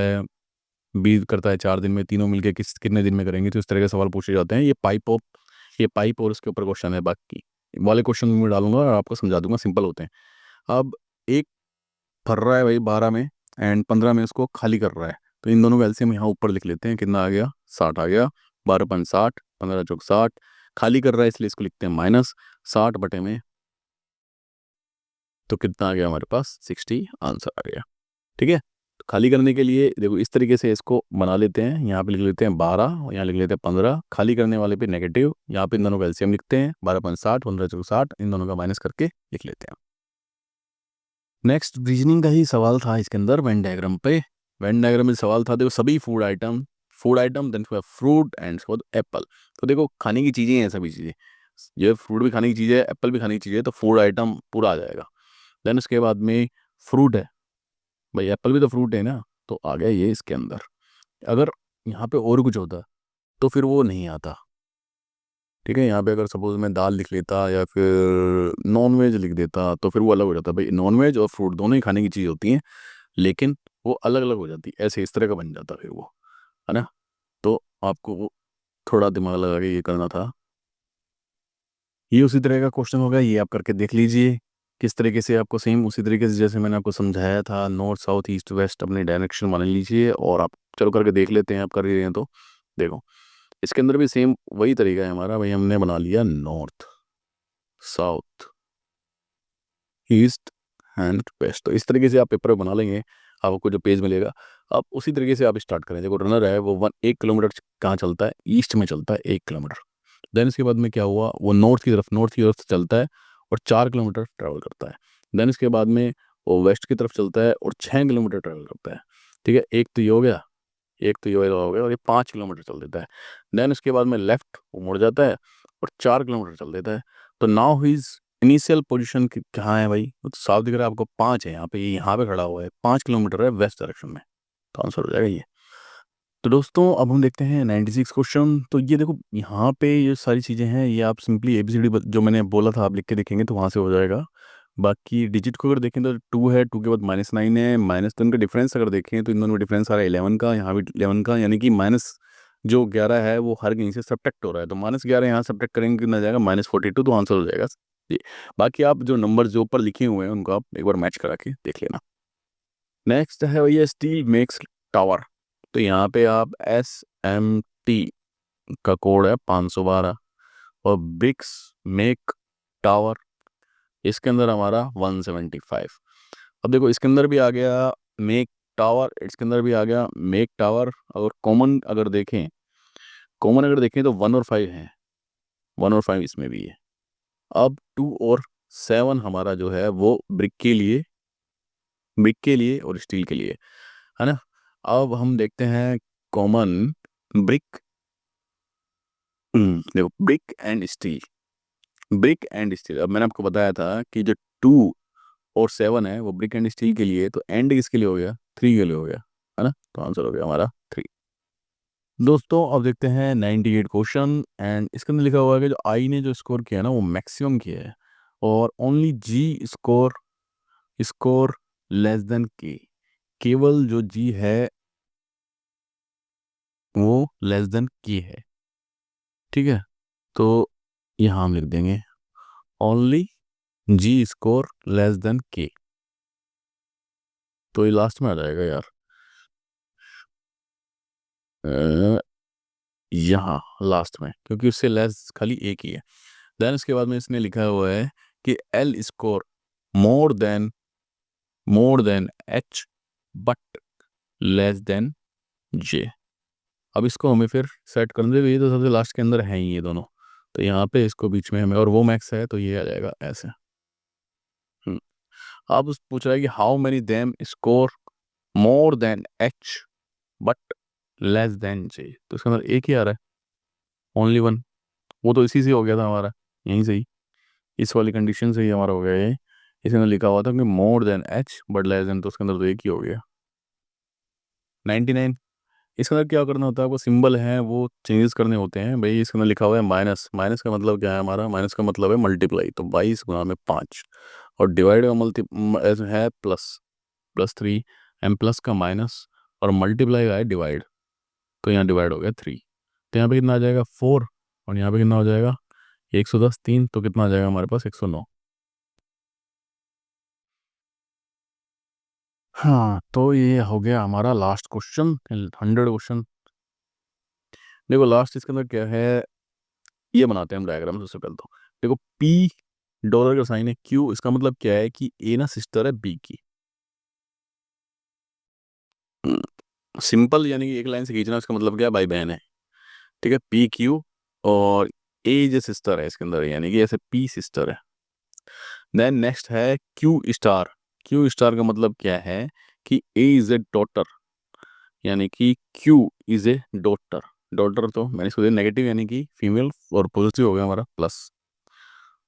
है 4 दिन में, तीनों मिलके कितने दिन में करेंगे, तो इस तरह के सवाल पूछे जाते हैं। ये पाइप और उसके ऊपर क्वेश्चन है। बाकी वाले क्वेश्चन मैं डालूंगा और आपको समझा दूंगा, सिंपल होते हैं। अब एक भर रहा है भाई 12 में एंड 15 में उसको खाली कर रहा है, तो इन दोनों का एलसीएम यहाँ ऊपर लिख लेते हैं। कितना आ गया? 60 आ गया। 12 × 60, 15 × 60। खाली कर रहा है इसलिए इसको लिखते हैं माइनस 60/में, तो कितना आ गया हमारे पास? 60 आंसर आ गया। ठीक है, तो खाली करने के लिए देखो इस तरीके से इसको बना लेते हैं। यहाँ पे लिख लेते हैं 12 और यहाँ लिख लेते हैं 15। खाली करने वाले पे नेगेटिव, यहाँ पे इन दोनों का एलसीएम लिखते हैं। 12 × 60, 15 × 60, इन दोनों का माइनस करके लिख लेते हैं। नेक्स्ट रीजनिंग का ही सवाल था इसके अंदर, वेन डायग्राम पे। वेन डायग्राम में सवाल था, देखो सभी food item then fruit and apple. तो देखो खाने की चीज़ें हैं सभी चीज़ें, ये फ्रूट भी खाने की चीज़ है, एप्पल भी खाने की चीज़ है, तो फूड आइटम पूरा आ जाएगा। देन उसके बाद में फ्रूट है, भाई एप्पल भी तो फ्रूट है ना, तो आ गया ये इसके अंदर। अगर यहाँ पे और कुछ होता तो फिर वो नहीं आता। ठीक है, यहाँ पे अगर सपोज मैं दाल लिख लेता या फिर नॉन वेज लिख देता तो फिर वो अलग हो जाता। भाई नॉन वेज और फ्रूट दोनों ही खाने की चीज़ होती हैं, लेकिन वो अलग अलग हो जाती, ऐसे इस तरह का बन जाता फिर वो, है ना। तो आपको वो थोड़ा दिमाग लगा के ये करना था। ये उसी तरह का क्वेश्चन होगा, ये आप करके देख लीजिए किस तरीके से आपको, सेम उसी तरीके से जैसे मैंने आपको समझाया था, नॉर्थ साउथ ईस्ट वेस्ट अपनी डायरेक्शन मान लीजिए। और आप चलो करके देख लेते हैं, आप कर ही रहे हैं तो देखो इसके अंदर भी सेम वही तरीका है हमारा। भाई हमने बना लिया north south east and west, तो इस तरीके से आप पेपर बना लेंगे, आपको जो पेज मिलेगा आप उसी तरीके से आप स्टार्ट करें। देखो रनर है वो 1 किलोमीटर कहाँ चलता है? ईस्ट में चलता है 1 किलोमीटर। देन इसके बाद में क्या हुआ, वो नॉर्थ की तरफ से चलता है और 4 किलोमीटर ट्रैवल करता है। देन इसके बाद में वो वेस्ट की तरफ चलता है और 6 किलोमीटर ट्रैवल करता है। ठीक है, एक तो ये हो गया, एक तो ये हो गया, और ये 5 किलोमीटर चल देता है। देन इसके बाद में लेफ्ट वो मुड़ जाता है और 4 किलोमीटर चल देता है। तो नाउ हिज इनिशियल पोजीशन कहाँ है भाई? वो तो साफ दिख रहा है आपको, 5 है यहाँ पे, ये यहाँ पे खड़ा हुआ है, 5 किलोमीटर है वेस्ट डायरेक्शन में, तो आंसर हो जाएगा ये। तो दोस्तों अब हम देखते हैं 96 क्वेश्चन। तो ये देखो यहाँ पे ये सारी चीज़ें हैं, ये आप सिंपली एबीसीडी जो मैंने बोला था आप लिख के देखेंगे तो वहाँ से हो जाएगा। बाकी डिजिट को अगर देखें तो 2 है, 2 के बाद -9 है, माइनस तो इनका डिफरेंस अगर देखें तो इन दोनों में डिफरेंस आ रहा है 11 का, यहाँ भी 11 का, यानी कि माइनस जो 11 है वो हर कहीं से सब्ट्रैक्ट हो रहा है, तो -11 यहाँ सब्ट्रैक्ट करेंगे कितना जाएगा? -42, तो आंसर हो जाएगा जी। बाकी आप जो नंबर जो ऊपर लिखे हुए हैं उनको आप एक बार मैच करा के देख लेना। नेक्स्ट है भैया स्टील मेक्स टावर। तो यहाँ पे आप SMT का कोड है 512, और ब्रिक्स मेक टावर इसके अंदर हमारा 175। अब देखो इसके अंदर भी आ गया मेक टावर, इसके अंदर भी आ गया मेक टावर। अगर कॉमन अगर देखें तो 1 और 5 है, 1 और 5 इसमें भी है। अब 2 और 7 हमारा जो है वो ब्रिक के लिए और स्टील के लिए, है ना। अब हम देखते हैं कॉमन ब्रिक, देखो ब्रिक एंड स्टील। अब मैंने आपको बताया था कि जो 2 और 7 है वो ब्रिक एंड स्टील के लिए, तो एंड किसके लिए हो गया? 3 के लिए हो गया, है ना। तो आंसर हो गया हमारा 3। दोस्तों अब देखते हैं 98 क्वेश्चन, एंड इसके अंदर लिखा हुआ है कि जो आई ने जो स्कोर किया है ना वो मैक्सिमम किया है, और ओनली जी स्कोर स्कोर लेस देन के, केवल जो जी है वो लेस देन के है। ठीक है, तो यहाँ हम लिख देंगे ओनली जी स्कोर लेस देन के, तो ये लास्ट में आ जाएगा यार, यहाँ लास्ट में, क्योंकि उससे लेस खाली एक ही है। देन उसके बाद में इसने लिखा हुआ है कि L score more than H but less than J. अब इसको हमें फिर सेट करने देंगे, ये तो सबसे लास्ट के अंदर है ही ये दोनों, तो यहाँ पे इसको बीच में हमें, और वो मैक्स है तो ये आ जाएगा ऐसे। अब उस पूछ रहा है कि how many them score more than H but less than J, तो इसके अंदर एक ही आ रहा है, ओनली वन। वो तो इसी से हो गया था हमारा, यहीं से ही, इस वाली कंडीशन से ही हमारा हो गया ये। इसके अंदर लिखा हुआ था कि मोर than H but less then, तो उसके अंदर तो एक ही हो गया। 99, इसके अंदर क्या करना होता है, आपको सिंबल है वो चेंजेस करने होते हैं भाई। इसके अंदर लिखा हुआ है माइनस, माइनस का मतलब क्या है हमारा? माइनस का मतलब है मल्टीप्लाई, तो 22 × 5, और डिवाइड का है प्लस, +3, एम प्लस का माइनस, और मल्टीप्लाई का है डिवाइड, तो यहाँ डिवाइड हो गया 3। तो यहाँ पे कितना आ जाएगा 4, और यहाँ पे कितना हो जाएगा 110, 3, तो कितना आ जाएगा हमारे पास 109। हाँ, तो ये हो गया हमारा लास्ट क्वेश्चन, 100 क्वेश्चन। देखो लास्ट इसके अंदर क्या है, ये बनाते हैं हम डायग्राम सबसे पहले तो। देखो पी डॉलर का साइन है, क्यू, इसका मतलब क्या है कि ए ना सिस्टर है बी की। सिंपल, यानी कि एक लाइन से खींचना, इसका मतलब क्या है, भाई बहन है। ठीक है, पी क्यू, और ए जो सिस्टर है इसके अंदर, यानी कि ऐसे पी सिस्टर है। देन नेक्स्ट है क्यू स्टार। क्यू स्टार का मतलब क्या है कि ए इज ए डॉटर, यानी कि Q is a daughter. Daughter तो मैंने इसको दिया नेगेटिव, यानी कि फीमेल, और पॉजिटिव हो गया हमारा प्लस,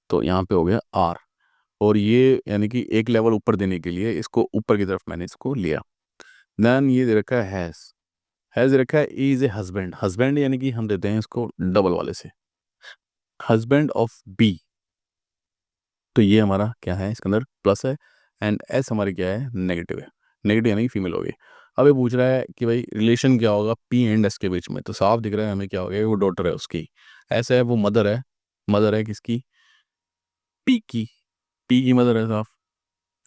तो यहाँ पे हो गया आर। और ये यानी कि एक लेवल ऊपर देने के लिए इसको ऊपर की तरफ मैंने इसको लिया। देन ये दे रखा है हैज़ दे रखा है, इज ए हस्बैंड। हस्बैंड यानी कि हम देते हैं इसको डबल वाले से, हस्बैंड ऑफ बी। तो ये हमारा क्या है, इसके अंदर प्लस है, एंड एस हमारी क्या है, नेगेटिव है। नेगेटिव यानी कि फीमेल हो गई। अब ये पूछ रहा है कि भाई रिलेशन क्या होगा पी एंड एस के बीच में, तो साफ दिख रहा है हमें क्या हो गया, वो डॉटर है उसकी। ऐसा है वो मदर है, मदर है किसकी, पी की। पी की मदर है साफ।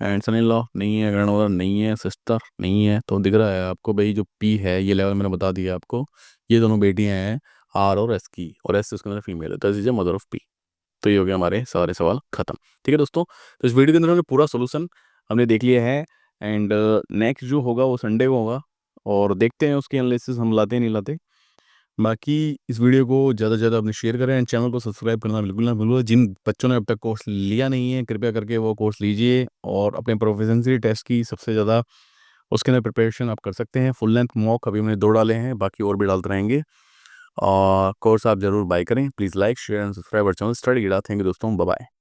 एंड सन इन लॉ नहीं है, ग्रैंडमदर नहीं है, सिस्टर नहीं है, तो दिख रहा है आपको भाई जो पी है, ये लेवल मैंने बता दिया आपको, ये दोनों बेटियां हैं आर और एस की, और एस उसके अंदर फीमेल है, तो इज मदर ऑफ पी। तो ये हो गया हमारे सारे सवाल खत्म। ठीक है दोस्तों, तो इस वीडियो के अंदर हमने पूरा सोल्यूशन हमने देख लिया है। एंड नेक्स्ट जो होगा वो संडे को होगा, और देखते हैं उसकी एनालिसिस हम लाते नहीं लाते। बाकी इस वीडियो को ज़्यादा से ज़्यादा अपने शेयर करें, एंड चैनल को सब्सक्राइब करना बिल्कुल ना भूलो। जिन बच्चों ने अब तक कोर्स लिया नहीं है, कृपया करके वो कोर्स लीजिए, और अपने प्रोफिशिएंसी टेस्ट की सबसे ज़्यादा उसके अंदर प्रिपरेशन आप कर सकते हैं। फुल लेंथ मॉक अभी हमने 2 डाले हैं, बाकी और भी डालते रहेंगे। और कोर्स आप ज़रूर बाय करें। Please like share and subscribe our channel study गिरा। थैंक यू दोस्तों, बाय बाय।